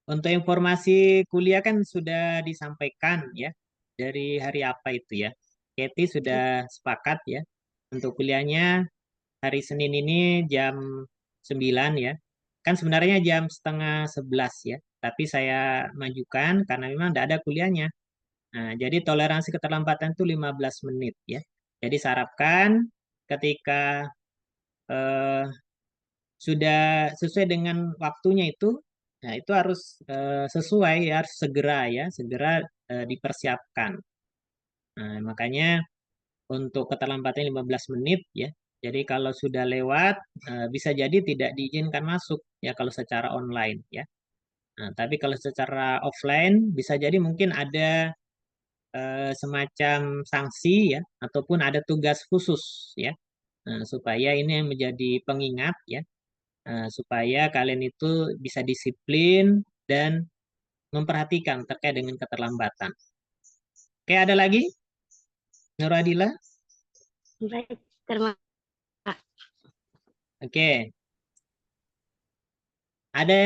Untuk informasi kuliah kan sudah disampaikan ya. Dari hari apa itu ya. Katie sudah sepakat ya. Untuk kuliahnya hari Senin ini jam 9 ya. Kan sebenarnya jam setengah 11 ya. Tapi saya majukan karena memang tidak ada kuliahnya. Nah, jadi toleransi keterlambatan itu 15 menit ya. Jadi sarapkan ketika eh, sudah sesuai dengan waktunya itu, nah itu harus sesuai ya, harus segera ya, segera dipersiapkan. Nah, makanya untuk keterlambatan 15 menit ya. Jadi kalau sudah lewat bisa jadi tidak diizinkan masuk ya kalau secara online ya. Nah, tapi kalau secara offline bisa jadi mungkin ada semacam sanksi ya ataupun ada tugas khusus ya. Nah, supaya ini yang menjadi pengingat ya. Supaya kalian itu bisa disiplin dan memperhatikan terkait dengan keterlambatan. Oke, ada lagi? Nur Adila? Baik, terima kasih. Oke. Ada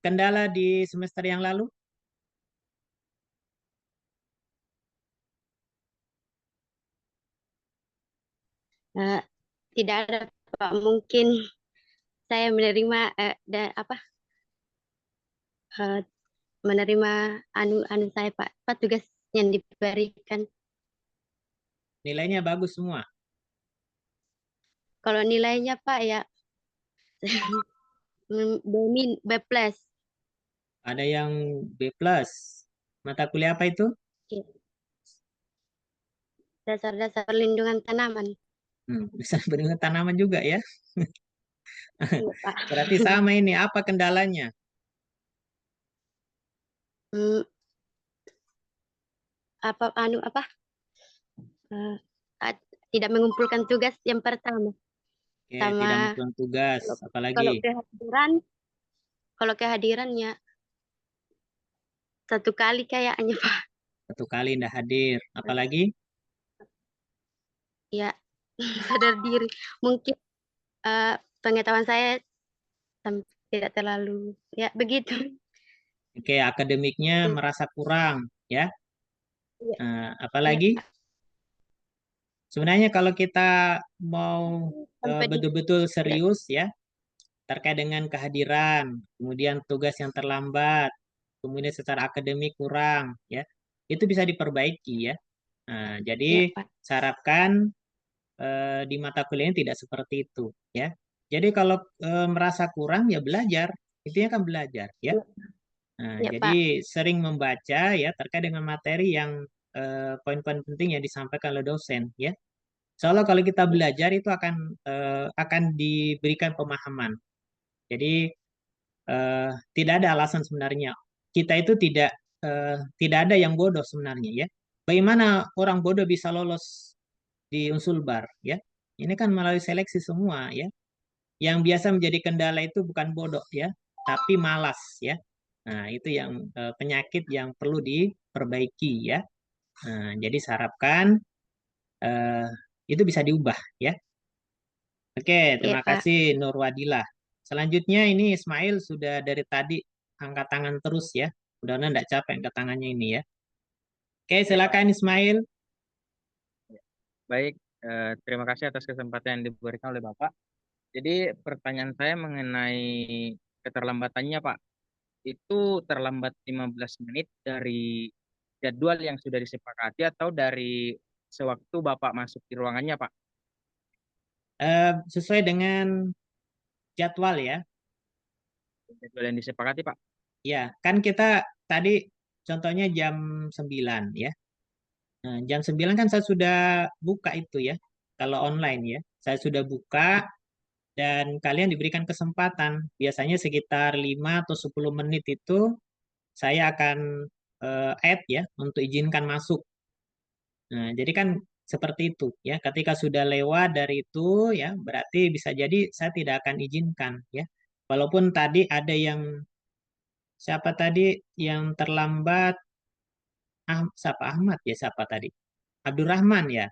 kendala di semester yang lalu? Tidak ada Pak, mungkin saya menerima eh, menerima anu saya Pak tugas yang diberikan. Nilainya bagus semua. Kalau nilainya Pak ya B plus. Ada yang B+. Mata kuliah apa itu? Dasar-dasar perlindungan tanaman. Bisa dengan tanaman juga ya. Iya, Pak. Berarti sama ini. Apa kendalanya? Hmm, apa eh, tidak mengumpulkan tugas yang pertama Oke, tidak sama melakukan tugas. kalau kalau Apalagi kehadiran kalau kehadirannya satu kali kayaknya Pak. satu kali tidak hadir. Apalagi Ya sadar diri mungkin pengetahuan saya tidak terlalu ya begitu. Oke, akademiknya merasa kurang, ya. Iya, iya, Apalagi Pak. sebenarnya kalau kita mau Sampai di betul-betul tidak serius, ya, terkait dengan kehadiran, kemudian tugas yang terlambat, kemudian secara akademik kurang, ya, itu bisa diperbaiki, ya. Nah, jadi ya, Pak. saya harapkan di mata kuliahnya tidak seperti itu, ya. Jadi kalau merasa kurang, ya belajar, intinya kan belajar, ya. Ya, Nah, ya, jadi Pak. sering membaca, ya, terkait dengan materi yang poin-poin penting yang disampaikan oleh dosen, ya. Soalnya kalau kita Ya, belajar itu akan diberikan pemahaman. Jadi eh, tidak ada alasan sebenarnya. Kita itu tidak ada yang bodoh sebenarnya, ya. Bagaimana orang bodoh bisa lolos di Unsulbar, ya? Ini kan melalui seleksi semua, ya. Yang biasa menjadi kendala itu bukan bodoh, ya, tapi malas, ya. Nah, itu yang penyakit yang perlu diperbaiki, ya. Nah, jadi saya harapkan eh, itu bisa diubah, ya. Oke, ya, terima Pak. kasih Nurwadila. Selanjutnya ini Ismail sudah dari tadi angkat tangan terus, ya. Mudah-mudahan tidak capek angkat tangannya ini, ya. Oke, Ya, Pak. silakan Ismail. Baik, terima kasih atas kesempatan yang diberikan oleh Bapak. Jadi pertanyaan saya mengenai keterlambatannya, Pak. Itu terlambat 15 menit dari jadwal yang sudah disepakati atau dari sewaktu Bapak masuk di ruangannya, Pak? Sesuai dengan jadwal, ya. Jadwal yang disepakati, Pak. Ya, kan kita tadi contohnya jam 9, ya. Nah, jam 9 kan saya sudah buka itu, ya. Kalau online, ya. Saya sudah buka dan kalian diberikan kesempatan. Biasanya sekitar 5 atau 10 menit itu saya akan add, ya, untuk izinkan masuk. Nah, jadi kan seperti itu, ya. Ketika sudah lewat dari itu, ya, berarti bisa jadi saya tidak akan izinkan, ya. Walaupun tadi ada yang siapa tadi yang terlambat, siapa Ahmad, ya, siapa tadi? Abdurrahman, ya.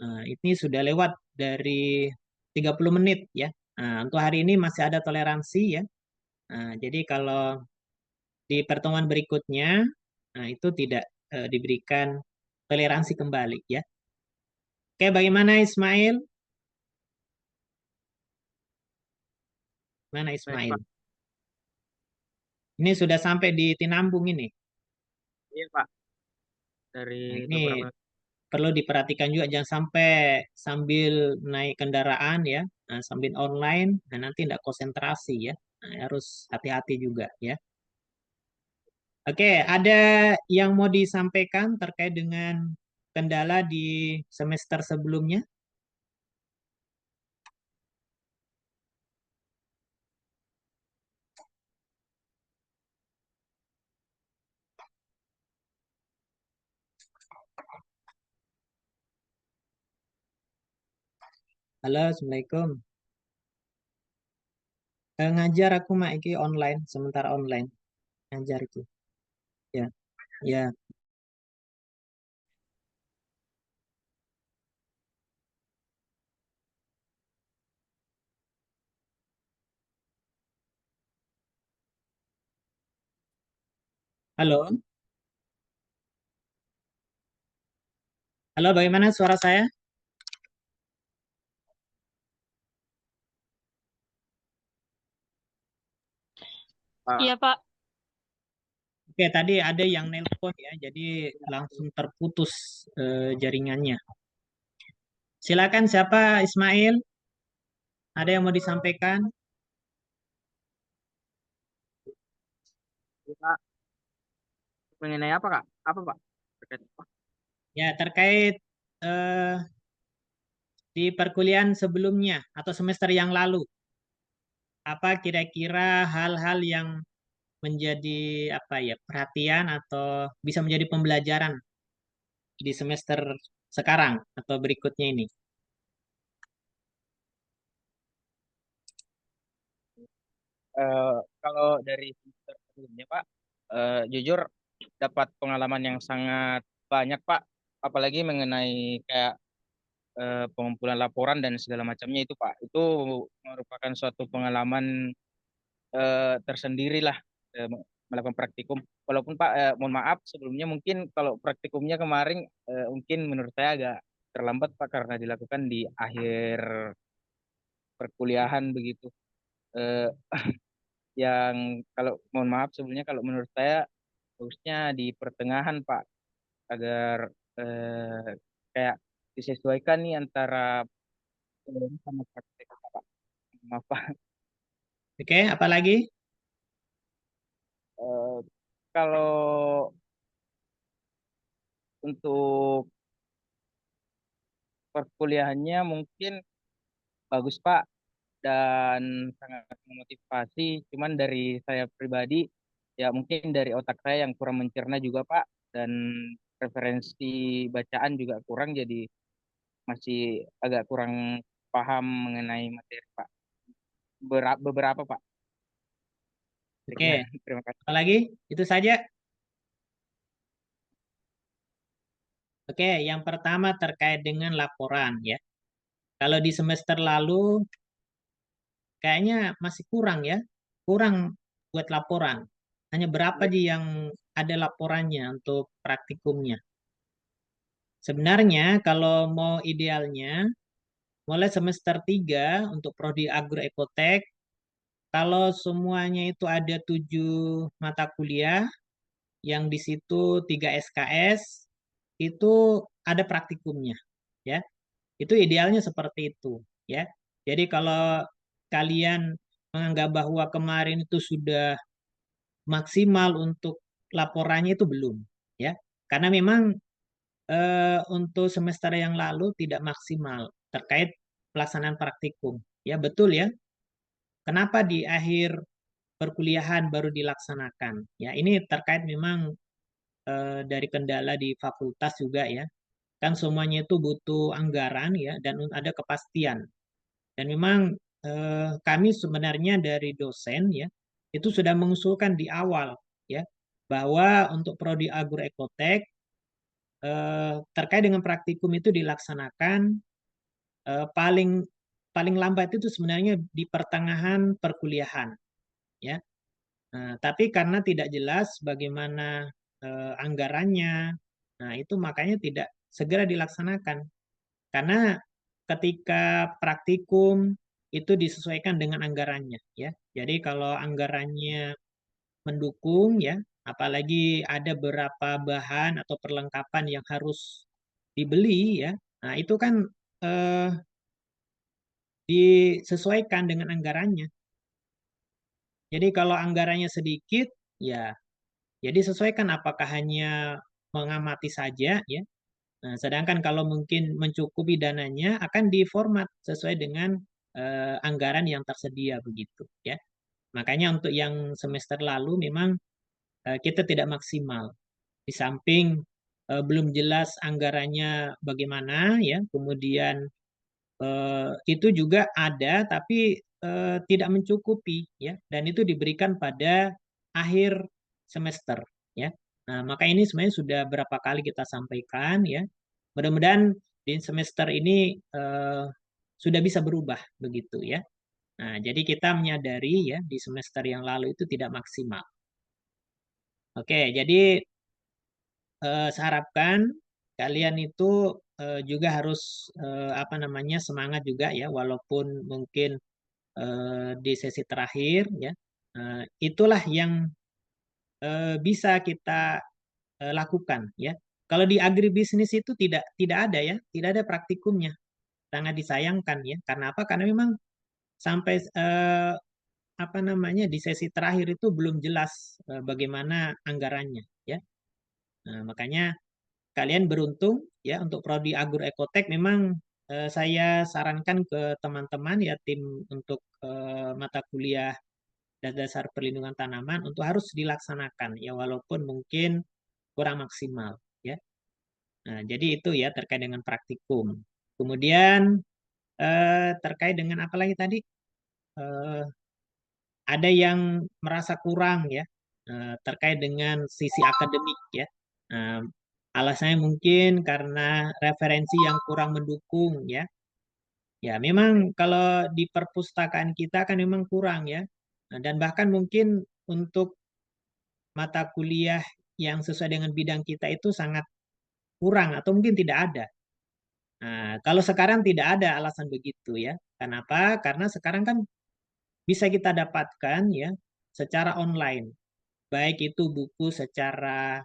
Nah, ini sudah lewat dari 30 menit, ya. Nah, untuk hari ini masih ada toleransi, ya. Nah, jadi kalau di pertemuan berikutnya, nah, itu tidak diberikan toleransi kembali, ya. Oke, bagaimana Ismail? Mana Baik, Ismail? Pak. Ini sudah sampai di Tinambung ini. Iya, Pak. Nah, Dari ini beberapa. perlu diperhatikan juga jangan sampai sambil naik kendaraan, ya, nah, sambil online, nah, nanti tidak konsentrasi, ya. Nah, harus hati-hati juga, ya. Oke, ada yang mau disampaikan terkait dengan kendala di semester sebelumnya? Halo, Assalamualaikum. Ngajar aku mak iki online, sementara online ngajar itu. Ya, ya. Halo, halo, bagaimana suara saya? Pak. Iya, Pak. Oke, tadi ada yang nelpon, ya, jadi langsung terputus jaringannya. Silakan siapa Ismail? Ada yang mau disampaikan? Pak, mengenai apa, Kak? Apa, Pak? Terkait apa? Ya, terkait eh, di perkuliahan sebelumnya atau semester yang lalu, apa kira-kira hal-hal yang menjadi apa ya perhatian atau bisa menjadi pembelajaran di semester sekarang atau berikutnya ini? Eh, Kalau dari semester sebelumnya, Pak, jujur dapat pengalaman yang sangat banyak, Pak. Apalagi mengenai kayak pengumpulan laporan dan segala macamnya itu, Pak. Itu merupakan suatu pengalaman tersendiri lah melakukan praktikum. Walaupun Pak, mohon maaf sebelumnya, mungkin kalau praktikumnya kemarin mungkin menurut saya agak terlambat Pak, karena dilakukan di akhir perkuliahan begitu. Eh, yang kalau mohon maaf sebelumnya, kalau menurut saya harusnya di pertengahan Pak, agar kayak disesuaikan nih antara teori sama praktek Pak. Maaf Pak. Oke, apalagi? Eh, kalau untuk perkuliahannya mungkin bagus Pak, dan sangat memotivasi. Cuman dari saya pribadi, ya mungkin dari otak saya yang kurang mencerna juga Pak, dan referensi bacaan juga kurang, jadi masih agak kurang paham mengenai materi Pak. Beberapa Pak. Oke, Sekian. Terima kasih. apalagi? Itu saja. Oke, yang pertama terkait dengan laporan ya. Kalau di semester lalu kayaknya masih kurang ya. Kurang buat laporan. Hanya berapa aja yang ada laporannya untuk praktikumnya. Sebenarnya kalau mau idealnya mulai semester 3 untuk prodi agroekotek, kalau semuanya itu ada 7 mata kuliah, yang di situ 3 SKS, itu ada praktikumnya. Ya, itu idealnya seperti itu. Ya, jadi kalau kalian menganggap bahwa kemarin itu sudah maksimal untuk laporannya, itu belum. Ya, karena memang untuk semester yang lalu tidak maksimal terkait pelaksanaan praktikum. Ya, betul ya. Kenapa di akhir perkuliahan baru dilaksanakan? Ya, ini terkait memang dari kendala di fakultas juga ya. Kan semuanya itu butuh anggaran ya, dan ada kepastian. Dan memang kami sebenarnya dari dosen ya, itu sudah mengusulkan di awal ya, bahwa untuk prodi agroekotek terkait dengan praktikum itu dilaksanakan paling paling lambat itu sebenarnya di pertengahan perkuliahan ya. Nah, tapi karena tidak jelas bagaimana anggarannya, nah itu makanya tidak segera dilaksanakan. Karena ketika praktikum itu disesuaikan dengan anggarannya ya. Jadi kalau anggarannya mendukung ya, apalagi ada beberapa bahan atau perlengkapan yang harus dibeli ya. Nah, itu kan eh, disesuaikan dengan anggarannya. Jadi kalau anggarannya sedikit ya, jadi sesuaikan apakah hanya mengamati saja ya. Nah, sedangkan kalau mungkin mencukupi dananya akan diformat sesuai dengan anggaran yang tersedia begitu ya. Makanya untuk yang semester lalu memang kita tidak maksimal. Di samping belum jelas anggarannya bagaimana ya, kemudian itu juga ada tapi tidak mencukupi ya, dan itu diberikan pada akhir semester ya. Nah, maka ini sebenarnya sudah berapa kali kita sampaikan ya. Mudah-mudahan di semester ini sudah bisa berubah begitu ya. Nah, jadi kita menyadari ya di semester yang lalu itu tidak maksimal. Oke, jadi saya harapkan kalian itu juga harus apa namanya, semangat juga ya, walaupun mungkin di sesi terakhir ya. Itulah yang bisa kita lakukan ya. Kalau di agribisnis itu tidak ada ya, tidak ada praktikumnya. Sangat disayangkan ya. Karena apa? Karena memang sampai apa namanya, di sesi terakhir itu belum jelas bagaimana anggarannya ya. Nah, makanya kalian beruntung ya, untuk prodi agroekotek memang saya sarankan ke teman-teman ya, tim untuk mata kuliah dasar perlindungan tanaman untuk harus dilaksanakan ya, walaupun mungkin kurang maksimal ya. Nah, jadi itu ya terkait dengan praktikum. Kemudian terkait dengan apa lagi tadi? Eh, ada yang merasa kurang ya terkait dengan sisi akademik ya. Nah, alasannya mungkin karena referensi yang kurang mendukung ya. Ya, memang kalau di perpustakaan kita kan memang kurang ya. Nah, dan bahkan mungkin untuk mata kuliah yang sesuai dengan bidang kita itu sangat kurang atau mungkin tidak ada. Nah, kalau sekarang tidak ada alasan begitu ya. Kenapa? Karena sekarang kan bisa kita dapatkan ya secara online. Baik itu buku secara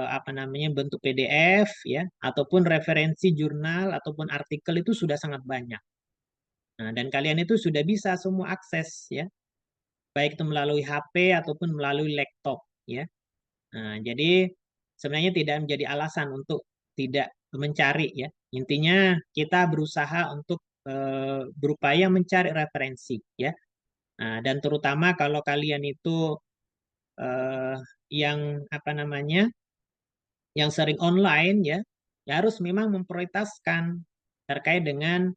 apa namanya bentuk PDF ya ataupun referensi jurnal ataupun artikel itu sudah sangat banyak. Nah, dan kalian itu sudah bisa semua akses ya, baik itu melalui HP ataupun melalui laptop ya. Nah, jadi sebenarnya tidak menjadi alasan untuk tidak mencari ya. Intinya kita berusaha untuk berupaya mencari referensi ya. Nah, dan terutama kalau kalian itu eh, yang apa namanya yang sering online ya, ya harus memang memprioritaskan terkait dengan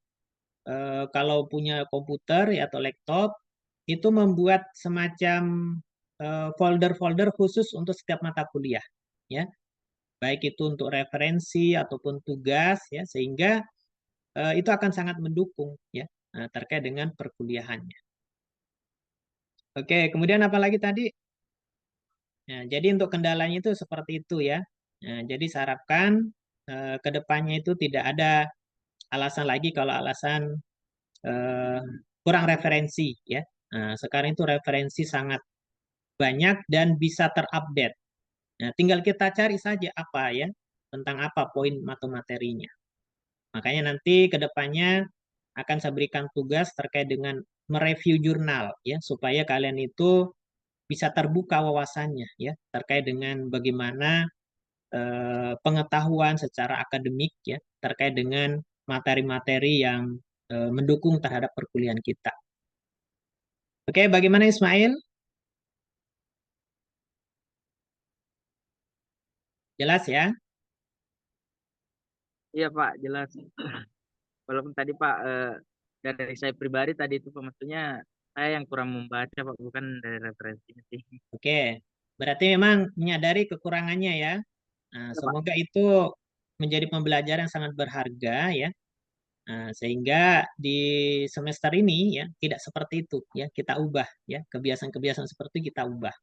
kalau punya komputer ya, atau laptop itu membuat semacam folder-folder khusus untuk setiap mata kuliah ya, baik itu untuk referensi ataupun tugas ya, sehingga itu akan sangat mendukung ya terkait dengan perkuliahannya. Oke, kemudian apa lagi tadi? Nah, jadi untuk kendalanya itu seperti itu ya. Nah, jadi saya harapkan ke depannya itu tidak ada alasan lagi kalau alasan eh, kurang referensi ya. Nah, sekarang itu referensi sangat banyak dan bisa terupdate. Nah, tinggal kita cari saja apa ya tentang apa poin materinya. Makanya nanti ke depannya akan saya berikan tugas terkait dengan mereview jurnal ya supaya kalian itu bisa terbuka wawasannya ya terkait dengan bagaimana pengetahuan secara akademik ya terkait dengan materi-materi yang mendukung terhadap perkuliahan kita. Oke, bagaimana Ismail? Jelas ya? Iya Pak, jelas. Walaupun tadi Pak, dari saya pribadi tadi itu Pak, maksudnya saya yang kurang membaca Pak, bukan dari referensinya sih. Oke, berarti memang menyadari kekurangannya ya. Nah, Ya Pak. semoga itu menjadi pembelajaran yang sangat berharga ya. Nah, sehingga di semester ini ya tidak seperti itu ya, kita ubah ya, kebiasaan-kebiasaan seperti itu kita ubah.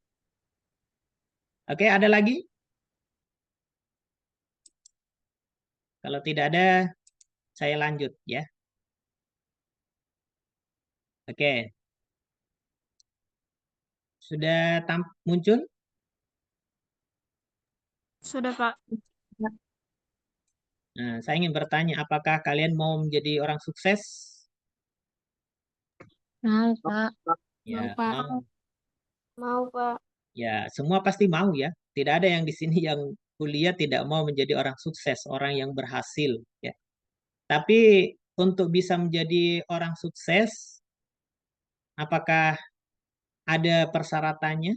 Oke, ada lagi? Kalau tidak ada, saya lanjut ya. Oke, sudah muncul? Sudah, Pak. Nah, saya ingin bertanya, apakah kalian mau menjadi orang sukses? Mau, Pak. Mau, Ya, Pak. mau. Mau, Pak. Ya, semua pasti mau ya. Tidak ada yang di sini yang kuliah tidak mau menjadi orang sukses, orang yang berhasil ya. Tapi untuk bisa menjadi orang sukses, apakah ada persyaratannya?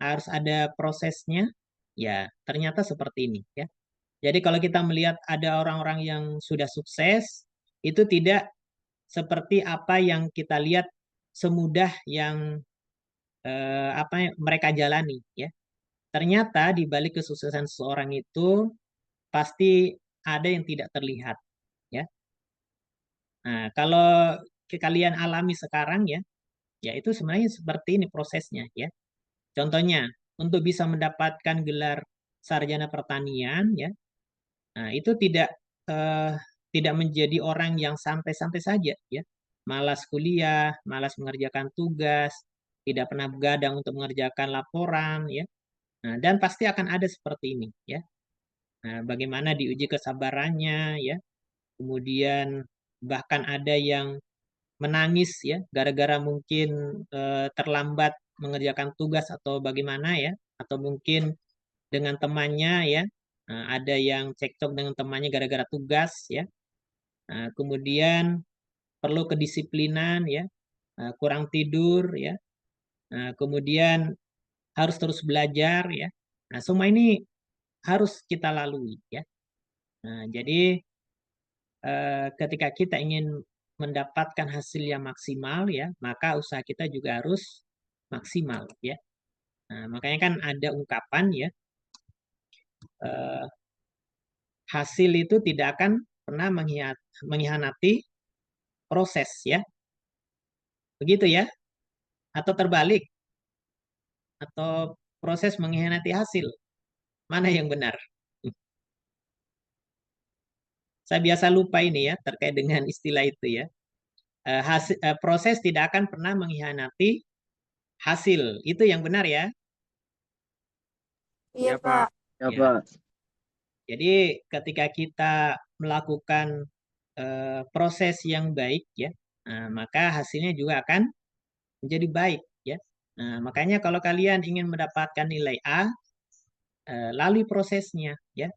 Harus ada prosesnya? Ya, ternyata seperti ini ya. Jadi kalau kita melihat ada orang-orang yang sudah sukses, itu tidak seperti apa yang kita lihat semudah yang apa yang mereka jalani ya. Ternyata di balik kesuksesan seseorang itu pasti ada yang tidak terlihat ya. Nah, kalau kalian alami sekarang ya, ya itu sebenarnya seperti ini prosesnya ya. Contohnya, untuk bisa mendapatkan gelar sarjana pertanian ya, nah itu eh, tidak menjadi orang yang santai-santai saja ya. Malas kuliah, malas mengerjakan tugas, tidak pernah begadang untuk mengerjakan laporan ya. Nah, dan pasti akan ada seperti ini ya. Nah, bagaimana diuji kesabarannya ya. Kemudian bahkan ada yang menangis ya gara-gara mungkin terlambat mengerjakan tugas atau bagaimana ya, atau mungkin dengan temannya ya. Nah, ada yang cekcok dengan temannya gara-gara tugas ya. Nah, kemudian perlu kedisiplinan ya, kurang tidur ya. Nah, kemudian harus terus belajar ya. Nah, semua ini harus kita lalui ya. Nah, jadi ketika kita ingin mendapatkan hasil yang maksimal ya, maka usaha kita juga harus maksimal ya. Nah, makanya kan ada ungkapan ya, eh, hasil itu tidak akan pernah mengkhianati proses ya. Begitu ya? Atau terbalik? Atau proses mengkhianati hasil. Mana yang benar? Saya biasa lupa ini ya terkait dengan istilah itu ya. Proses tidak akan pernah mengkhianati hasil. Itu yang benar ya. Iya, Pak. Ya, Ya. Pak. Jadi ketika kita melakukan proses yang baik ya, maka hasilnya juga akan menjadi baik ya. Nah, makanya kalau kalian ingin mendapatkan nilai A, lalui prosesnya ya.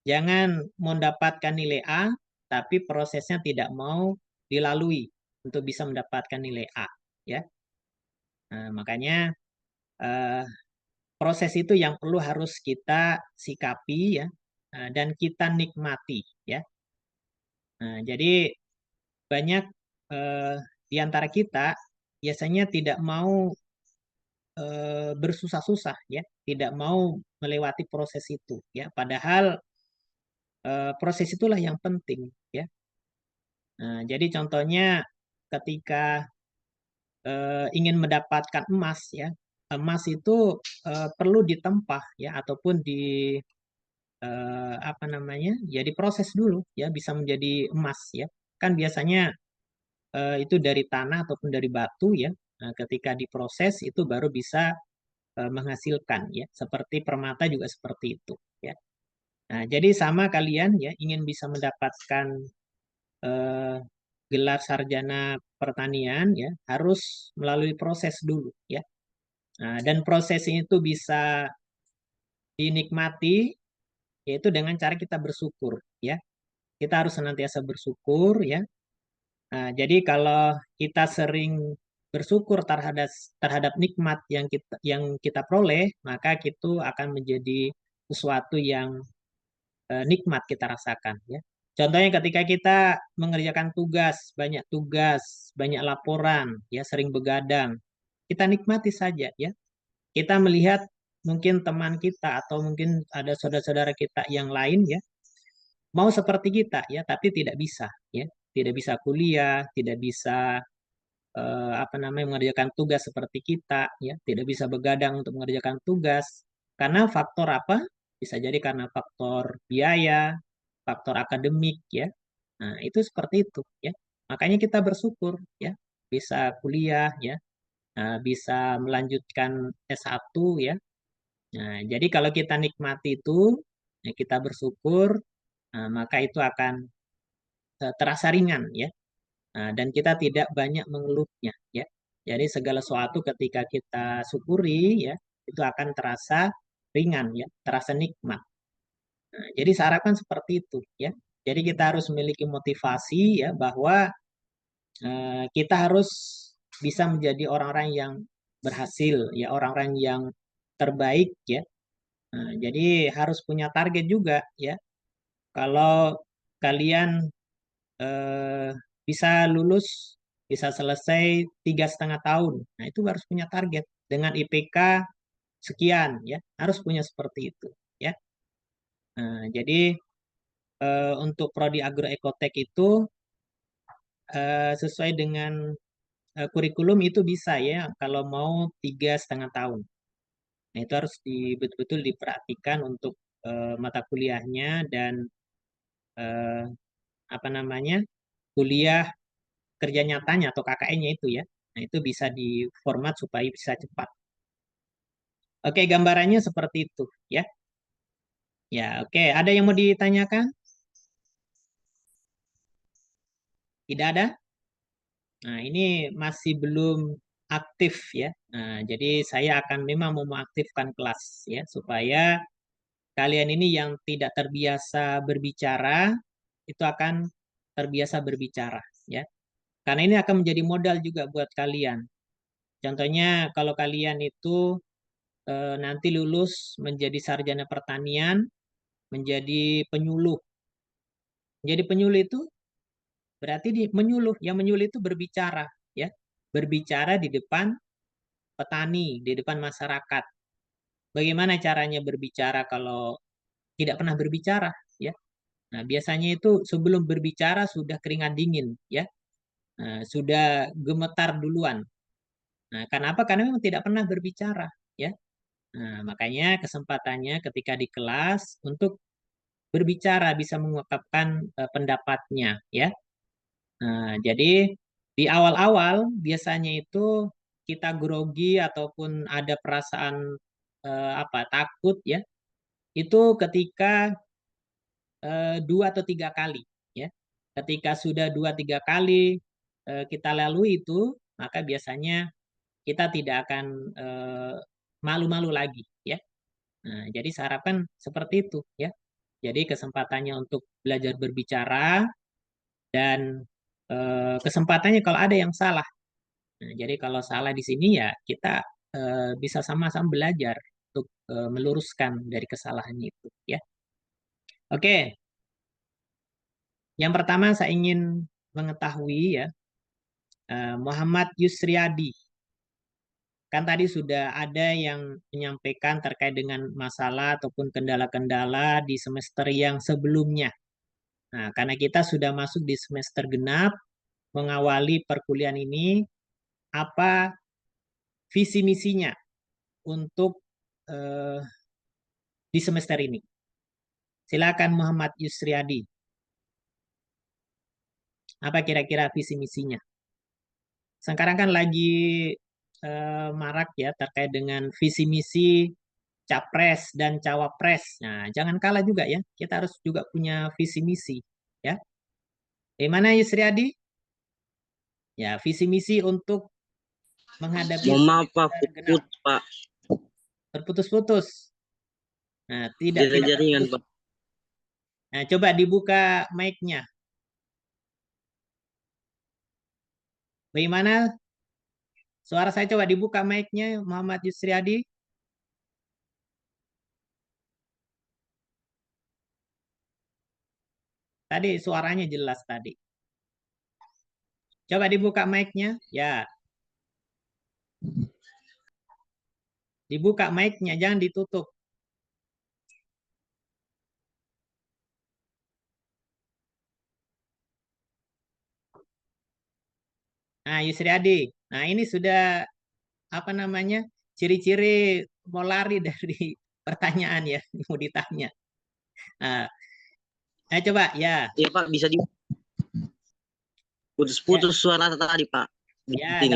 Jangan mendapatkan nilai A tapi prosesnya tidak mau dilalui untuk bisa mendapatkan nilai A ya. Nah, makanya proses itu yang perlu harus kita sikapi ya, dan kita nikmati ya. Nah, jadi banyak di antara kita biasanya tidak mau bersusah-susah ya, tidak mau melewati proses itu ya. Padahal proses itulah yang penting ya. Nah, jadi contohnya ketika ingin mendapatkan emas ya, emas itu perlu ditempa ya ataupun di apa namanya ya diproses dulu ya bisa menjadi emas ya. Kan biasanya itu dari tanah ataupun dari batu ya. Nah, ketika diproses itu baru bisa menghasilkan ya. Seperti permata juga seperti itu ya. Nah, jadi sama kalian ya ingin bisa mendapatkan eh, gelar sarjana pertanian ya harus melalui proses dulu ya. Nah, dan proses itu bisa dinikmati yaitu dengan cara kita bersyukur ya. Kita harus senantiasa bersyukur ya. Nah, jadi kalau kita sering bersyukur terhadap nikmat yang kita peroleh, maka itu akan menjadi sesuatu yang nikmat kita rasakan ya. Contohnya ketika kita mengerjakan tugas, banyak laporan, ya sering begadang, kita nikmati saja ya. Kita melihat mungkin teman kita atau mungkin ada saudara-saudara kita yang lain ya, mau seperti kita ya, tapi tidak bisa ya. Tidak bisa kuliah, tidak bisa apa namanya mengerjakan tugas seperti kita ya, tidak bisa begadang untuk mengerjakan tugas. Karena faktor apa? Bisa jadi karena faktor biaya, faktor akademik ya. Nah, itu seperti itu ya. Makanya kita bersyukur ya bisa kuliah ya, bisa melanjutkan S1 ya. Nah, jadi kalau kita nikmati itu, ya kita bersyukur, maka itu akan terasa ringan ya. Dan kita tidak banyak mengeluhnya ya. Jadi segala sesuatu ketika kita syukuri ya, itu akan terasa ringan ya, terasa nikmat. Nah, jadi saya harapkan seperti itu ya. Jadi kita harus memiliki motivasi ya bahwa kita harus bisa menjadi orang-orang yang berhasil ya, orang-orang yang terbaik ya. Nah, jadi harus punya target juga ya. Kalau kalian eh, bisa lulus, bisa selesai 3,5 tahun, nah itu harus punya target dengan IPK sekian ya, harus punya seperti itu ya. Nah, jadi untuk prodi agroekotek itu sesuai dengan kurikulum itu bisa ya kalau mau 3,5 tahun. Nah, itu harus betul-betul diperhatikan untuk mata kuliahnya dan eh, apa namanya kuliah kerja nyatanya atau KKN-nya itu ya. Nah, itu bisa diformat supaya bisa cepat. Oke, gambarannya seperti itu ya. Ya, oke. Ada yang mau ditanyakan? Tidak ada? Nah, ini masih belum aktif ya. Nah, jadi saya akan memang mau mengaktifkan kelas ya supaya kalian ini yang tidak terbiasa berbicara itu akan terbiasa berbicara ya. Karena ini akan menjadi modal juga buat kalian. Contohnya kalau kalian itu nanti lulus menjadi sarjana pertanian, menjadi penyuluh. Menjadi penyuluh itu berarti menyuluh. Yang menyuluh itu berbicara, ya, berbicara di depan petani, di depan masyarakat. Bagaimana caranya berbicara kalau tidak pernah berbicara, ya? Nah, biasanya itu sebelum berbicara sudah keringat dingin, ya, sudah gemetar duluan. Nah, kenapa? Karena memang tidak pernah berbicara, ya. Nah, makanya kesempatannya ketika di kelas untuk berbicara, bisa mengungkapkan pendapatnya, ya. Nah, jadi di awal-awal biasanya itu kita grogi ataupun ada perasaan takut, ya. Itu ketika 2 atau 3 kali, ya. Ketika sudah 2-3 kali kita lalui itu, maka biasanya kita tidak akan malu-malu lagi, ya. Nah, jadi saya harapkan seperti itu, ya. Jadi kesempatannya untuk belajar berbicara dan kesempatannya kalau ada yang salah. Nah, jadi kalau salah di sini ya kita bisa sama-sama belajar untuk meluruskan dari kesalahan itu, ya. Oke, yang pertama saya ingin mengetahui, ya, Muhammad Yusriadi. Kan tadi sudah ada yang menyampaikan terkait dengan masalah ataupun kendala-kendala di semester yang sebelumnya. Nah, karena kita sudah masuk di semester genap, mengawali perkuliahan ini, apa visi misinya untuk di semester ini? Silakan Muhammad Yusriadi. Apa kira-kira visi misinya? Sekarang kan lagi marak, ya, terkait dengan visi misi capres dan cawapres. Nah, jangan kalah juga, ya. Kita harus juga punya visi misi, ya. Bagaimana Yusriadi? Ya, visi misi untuk menghadapi Mohon maaf Pak, semester genap. Pak. Terputus-putus. Nah, tidak Jaringan terputus. Pak. Nah, coba dibuka mic-nya. Bagaimana? Suara saya coba dibuka mic-nya, Muhammad Yusriadi. Tadi suaranya jelas tadi. Coba dibuka mic-nya. Ya. Dibuka mic-nya, jangan ditutup. Nah, Yusriadi. Nah, ini sudah apa namanya? Ciri-ciri mau lari dari pertanyaan, ya, mau ditanya. Nah, coba, ya. Iya Pak, bisa di putus-putus suara tadi Pak. Ya, Ini,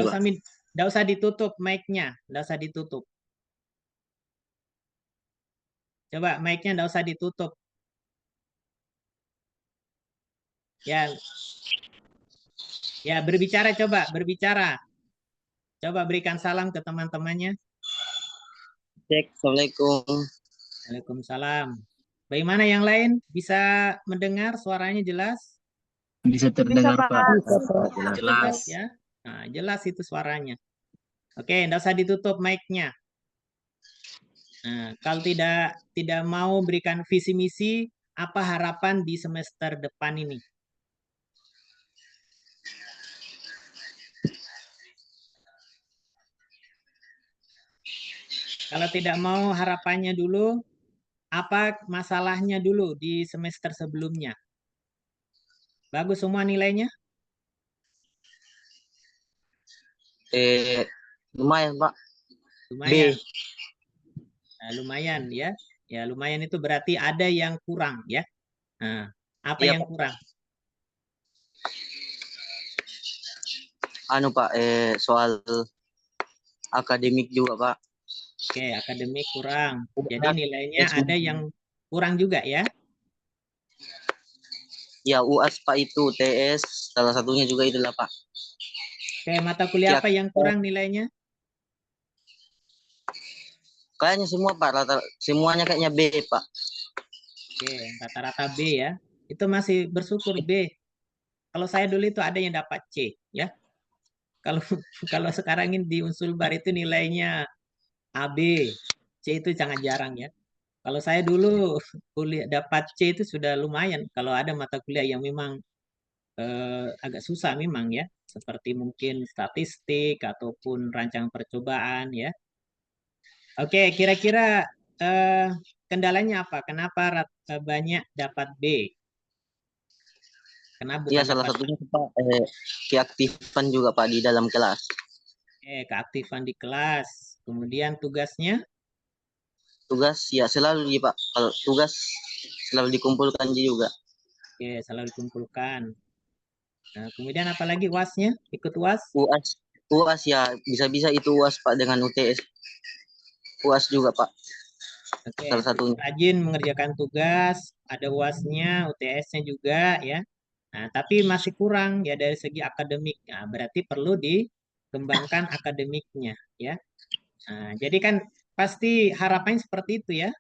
nggak usah ditutup mic-nya, nggak usah ditutup. Coba mic-nya nggak usah ditutup. Ya, ya, berbicara, coba berbicara. Coba berikan salam ke teman-temannya. Cek, Assalamualaikum. Waalaikumsalam. Bagaimana yang lain? Bisa mendengar suaranya jelas? Bisa terdengar Bisa, Pak. Pak. Jelas. Ya. Nah, jelas itu suaranya. Oke, nggak usah ditutup mic-nya. Nah, kalau tidak mau berikan visi misi, apa harapan di semester depan ini? Kalau tidak mau harapannya dulu, apa masalahnya dulu di semester sebelumnya? Bagus semua nilainya? Lumayan Pak. Lumayan. B. Nah, lumayan, ya. Ya, lumayan itu berarti ada yang kurang, ya. Nah, apa Iya, yang Pak. kurang? Pak, soal akademik juga Pak. Oke, akademik kurang. Jadi nilainya ada yang kurang juga, ya. Ya, UAS Pak, itu TS salah satunya juga itulah Pak. Oke, mata kuliah apa yang kurang nilainya? Kayaknya semua Pak, semuanya kayaknya B Pak. Oke, rata-rata B, ya. Itu masih bersyukur B. Kalau saya dulu itu ada yang dapat C, ya. Kalau sekarang ini di Unsulbar itu nilainya AB, C itu sangat jarang, ya. Kalau saya dulu kuliah dapat C itu sudah lumayan. Kalau ada mata kuliah yang memang agak susah memang, ya, seperti mungkin statistik ataupun rancangan percobaan, ya. Oke, kira-kira kendalanya apa? Kenapa banyak dapat B? Kenapa bukan Iya, salah dapat satunya Pak, keaktifan juga Pak di dalam kelas. keaktifan di kelas. Kemudian tugasnya? tugas ya selalu Ji, Pak. Kalau tugas selalu dikumpulkan Ji juga. Oke, selalu dikumpulkan. Nah, kemudian apalagi UAS-nya? Ikut UAS? UAS, UAS ya bisa-bisa itu UAS Pak dengan UTS. UAS juga Pak, Oke, salah satunya. rajin mengerjakan tugas, ada UAS-nya, UTS-nya juga ya. Nah, tapi masih kurang ya dari segi akademik. Nah, berarti perlu dikembangkan akademiknya ya. Nah, jadi kan pasti harapannya seperti itu ya.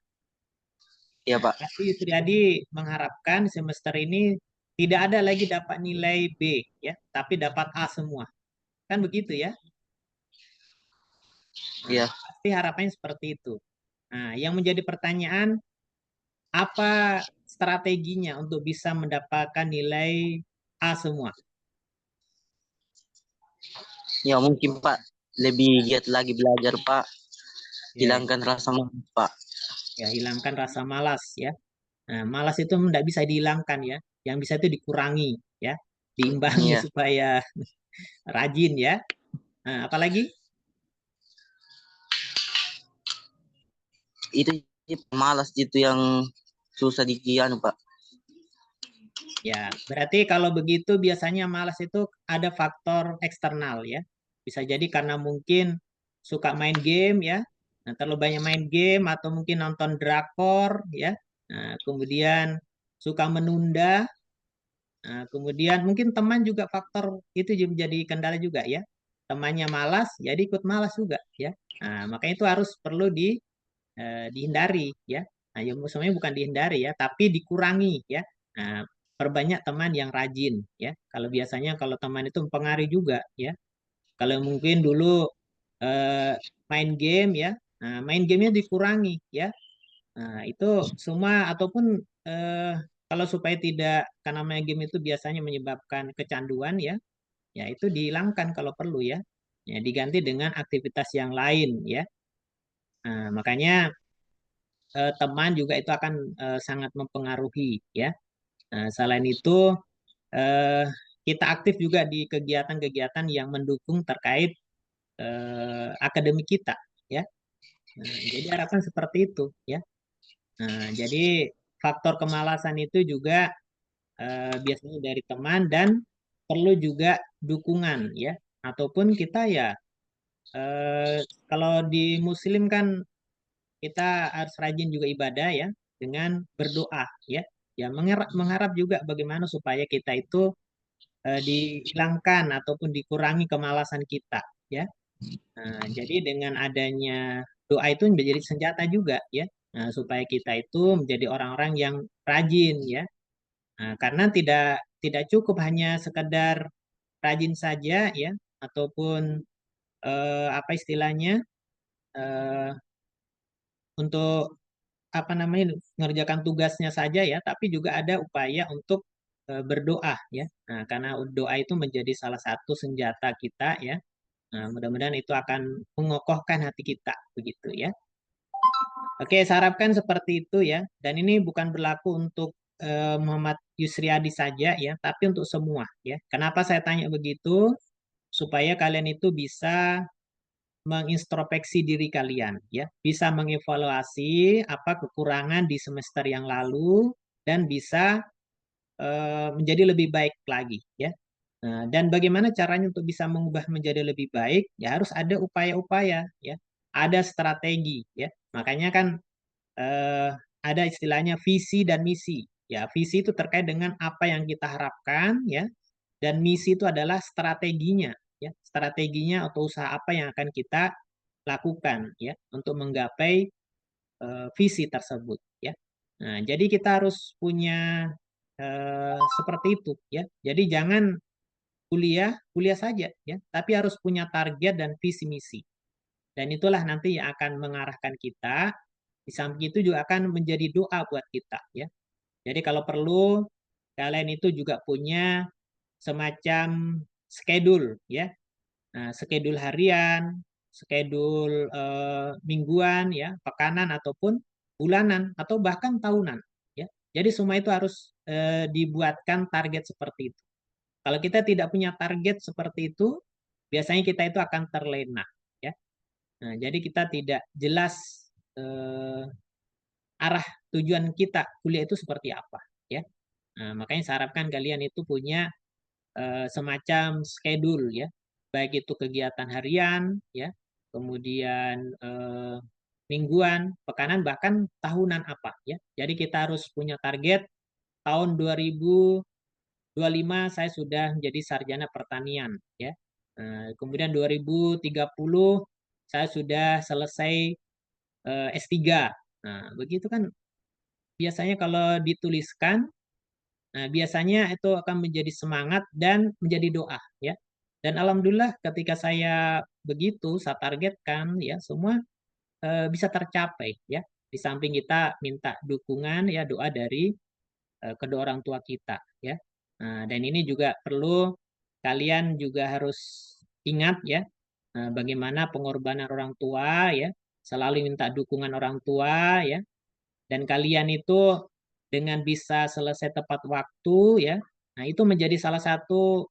Iya Pak. Pasti Yusriadi mengharapkan semester ini tidak ada lagi dapat nilai B ya, tapi dapat A semua. Kan begitu ya? Nah, Iya. pasti harapannya seperti itu. Nah, yang menjadi pertanyaan, apa strateginya untuk bisa mendapatkan nilai A semua? Ya mungkin Pak lebih giat lagi belajar Pak. Ya, Hilangkan rasa malas Pak. ya hilangkan rasa malas ya. Nah, malas itu tidak bisa dihilangkan ya. Yang bisa itu dikurangi ya, diimbangi Iya. supaya rajin ya. Nah, apalagi? Itu malas itu yang susah dikian Pak. Ya, berarti kalau begitu biasanya malas itu ada faktor eksternal ya. Bisa jadi karena mungkin suka main game ya. Nah, terlalu banyak main game atau mungkin nonton drakor ya. Nah, kemudian suka menunda. Nah, kemudian mungkin teman juga faktor itu menjadi kendala juga ya. Temannya malas, jadi ikut malas juga ya. Nah, makanya itu harus perlu dihindari ya. Nah, yang sebenarnya bukan dihindari ya, tapi dikurangi ya. Nah, perbanyak teman yang rajin ya. Kalau biasanya kalau teman itu mempengaruhi juga ya. Kalau mungkin dulu eh, main game ya, nah, main gamenya dikurangi ya. Nah, itu semua ataupun eh, kalau supaya tidak karena main game itu biasanya menyebabkan kecanduan ya, ya itu dihilangkan kalau perlu ya. Ya diganti dengan aktivitas yang lain ya. Nah, makanya teman juga itu akan sangat mempengaruhi ya. Nah, selain itu eh, kita aktif juga di kegiatan-kegiatan yang mendukung terkait akademik kita ya. Nah, jadi harapan seperti itu ya. Nah, jadi faktor kemalasan itu juga biasanya dari teman dan perlu juga dukungan ya. Ataupun kita ya kalau di Muslim kan kita harus rajin juga ibadah ya dengan berdoa ya. Ya mengharap juga bagaimana supaya kita itu dihilangkan ataupun dikurangi kemalasan kita ya. Nah, jadi dengan adanya doa itu menjadi senjata juga ya. Nah, supaya kita itu menjadi orang-orang yang rajin ya. Nah, karena tidak cukup hanya sekedar rajin saja ya ataupun apa istilahnya eh, untuk apa namanya mengerjakan tugasnya saja ya, tapi juga ada upaya untuk berdoa ya. Nah, karena doa itu menjadi salah satu senjata kita ya. Nah, mudah-mudahan itu akan mengokohkan hati kita begitu ya. Oke, saya harapkan seperti itu ya. Dan ini bukan berlaku untuk Muhammad Yusriadi saja ya, tapi untuk semua ya. Kenapa saya tanya begitu? Supaya kalian itu bisa mengintrospeksi diri kalian ya, bisa mengevaluasi apa kekurangan di semester yang lalu dan bisa menjadi lebih baik lagi ya. Nah, dan bagaimana caranya untuk bisa mengubah menjadi lebih baik? Ya harus ada upaya-upaya ya, ada strategi ya. Makanya kan eh, ada istilahnya visi dan misi. Ya, visi itu terkait dengan apa yang kita harapkan ya, dan misi itu adalah strateginya ya, strateginya atau usaha apa yang akan kita lakukan ya untuk menggapai visi tersebut ya. Nah, jadi kita harus punya seperti itu ya. Jadi jangan kuliah kuliah saja ya, tapi harus punya target dan visi misi. Dan itulah nanti yang akan mengarahkan kita. Di samping itu juga akan menjadi doa buat kita ya. Jadi kalau perlu kalian itu juga punya semacam schedule ya. Nah, schedule harian, schedule mingguan ya, pekanan ataupun bulanan atau bahkan tahunan ya. Jadi semua itu harus dibuatkan target seperti itu. Kalau kita tidak punya target seperti itu, biasanya kita itu akan terlena ya. Nah, jadi kita tidak jelas arah tujuan kita kuliah itu seperti apa, ya. Nah, makanya saya harapkan kalian itu punya semacam schedule, ya, baik itu kegiatan harian, ya, kemudian mingguan, pekanan, bahkan tahunan apa, ya. Jadi kita harus punya target tahun 2025 saya sudah menjadi sarjana pertanian, ya. Kemudian 2030 saya sudah selesai S3. Nah, begitu kan biasanya kalau dituliskan, nah biasanya itu akan menjadi semangat dan menjadi doa, ya. Dan alhamdulillah ketika saya begitu, saya targetkan, ya, semua bisa tercapai, ya. Di samping kita minta dukungan, ya, doa dari kedua orang tua kita, ya. Nah, dan ini juga perlu kalian juga harus ingat, ya, bagaimana pengorbanan orang tua, ya, selalu minta dukungan orang tua, ya, dan kalian itu dengan bisa selesai tepat waktu, ya, nah itu menjadi salah satu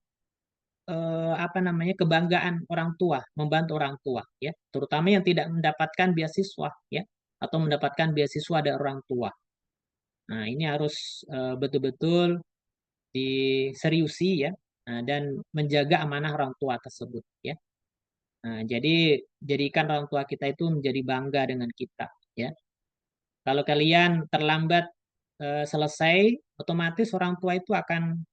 kebanggaan orang tua, membantu orang tua, ya, terutama yang tidak mendapatkan beasiswa, ya, atau mendapatkan beasiswa dari orang tua. Nah, ini harus betul-betul diseriusi, ya, dan menjaga amanah orang tua tersebut, ya. Nah, jadi jadikan orang tua kita itu menjadi bangga dengan kita, ya. Kalau kalian terlambat selesai, otomatis orang tua itu akan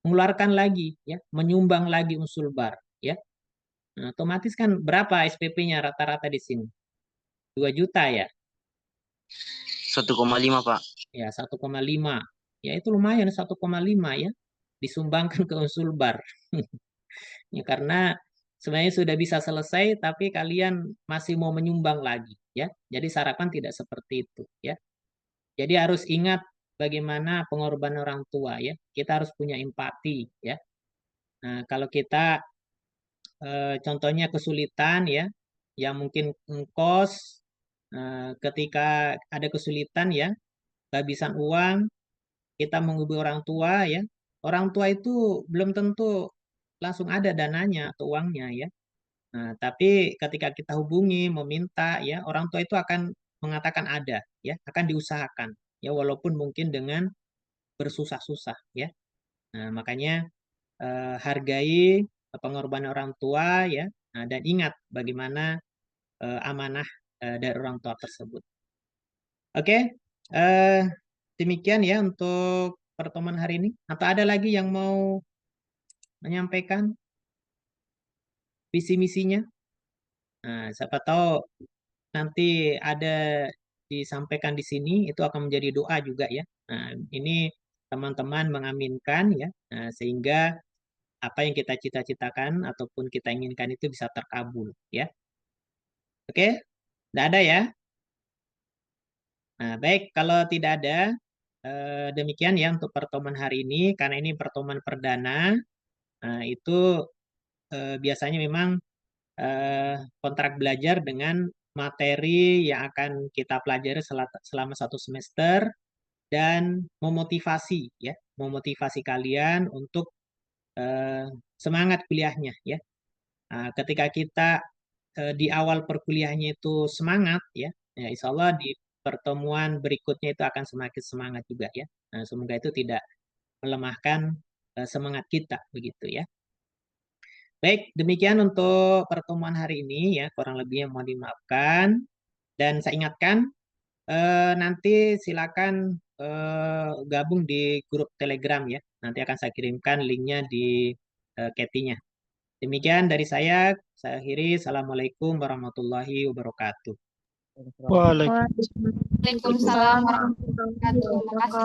mengeluarkan lagi, ya, menyumbang lagi usul bar, ya. Nah, otomatis kan berapa SPP-nya rata-rata di sini? 2 juta, ya. 1,5 Pak. Ya, 1,5. Ya, itu lumayan 1,5, ya. Disumbangkan ke usul bar. Ya, karena sebenarnya sudah bisa selesai tapi kalian masih mau menyumbang lagi, ya. Jadi sarapan tidak seperti itu, ya. Jadi harus ingat bagaimana pengorbanan orang tua, ya. Kita harus punya empati, ya. Nah, kalau kita contohnya kesulitan, ya, yang mungkin ngkos, ketika ada kesulitan, ya, kehabisan uang, kita menghubungi orang tua, ya. Orang tua itu belum tentu langsung ada dananya atau uangnya, ya. Nah, tapi ketika kita hubungi, meminta, ya, orang tua itu akan mengatakan ada, ya, akan diusahakan, ya, walaupun mungkin dengan bersusah-susah, ya. Nah, makanya hargai pengorbanan orang tua, ya, nah, dan ingat bagaimana amanah dari orang tua tersebut. Oke, demikian, ya, untuk pertemuan hari ini. Atau ada lagi yang mau menyampaikan visi misinya? Nah, siapa tahu nanti ada disampaikan di sini, itu akan menjadi doa juga, ya. Nah, ini teman-teman mengaminkan, ya, nah, sehingga apa yang kita cita-citakan ataupun kita inginkan itu bisa terkabul, ya. Oke, tidak ada, ya. Nah, baik, kalau tidak ada, demikian, ya, untuk pertemuan hari ini. Karena ini pertemuan perdana, itu biasanya memang kontrak belajar dengan materi yang akan kita pelajari selama 1 semester dan memotivasi, ya, memotivasi kalian untuk semangat kuliahnya, ya. Nah, ketika kita di awal perkuliahannya itu semangat, ya, ya, insya Allah di pertemuan berikutnya itu akan semakin semangat juga, ya. Nah, semoga itu tidak melemahkan semangat kita, begitu, ya. Baik, demikian untuk pertemuan hari ini, ya, kurang lebihnya mohon dimaafkan. Dan saya ingatkan, nanti silakan gabung di grup Telegram, ya. Nanti akan saya kirimkan linknya di chatting-nya. Demikian dari saya akhiri. Assalamualaikum warahmatullahi wabarakatuh. Waalaikumsalam warahmatullahi wabarakatuh. Terima kasih.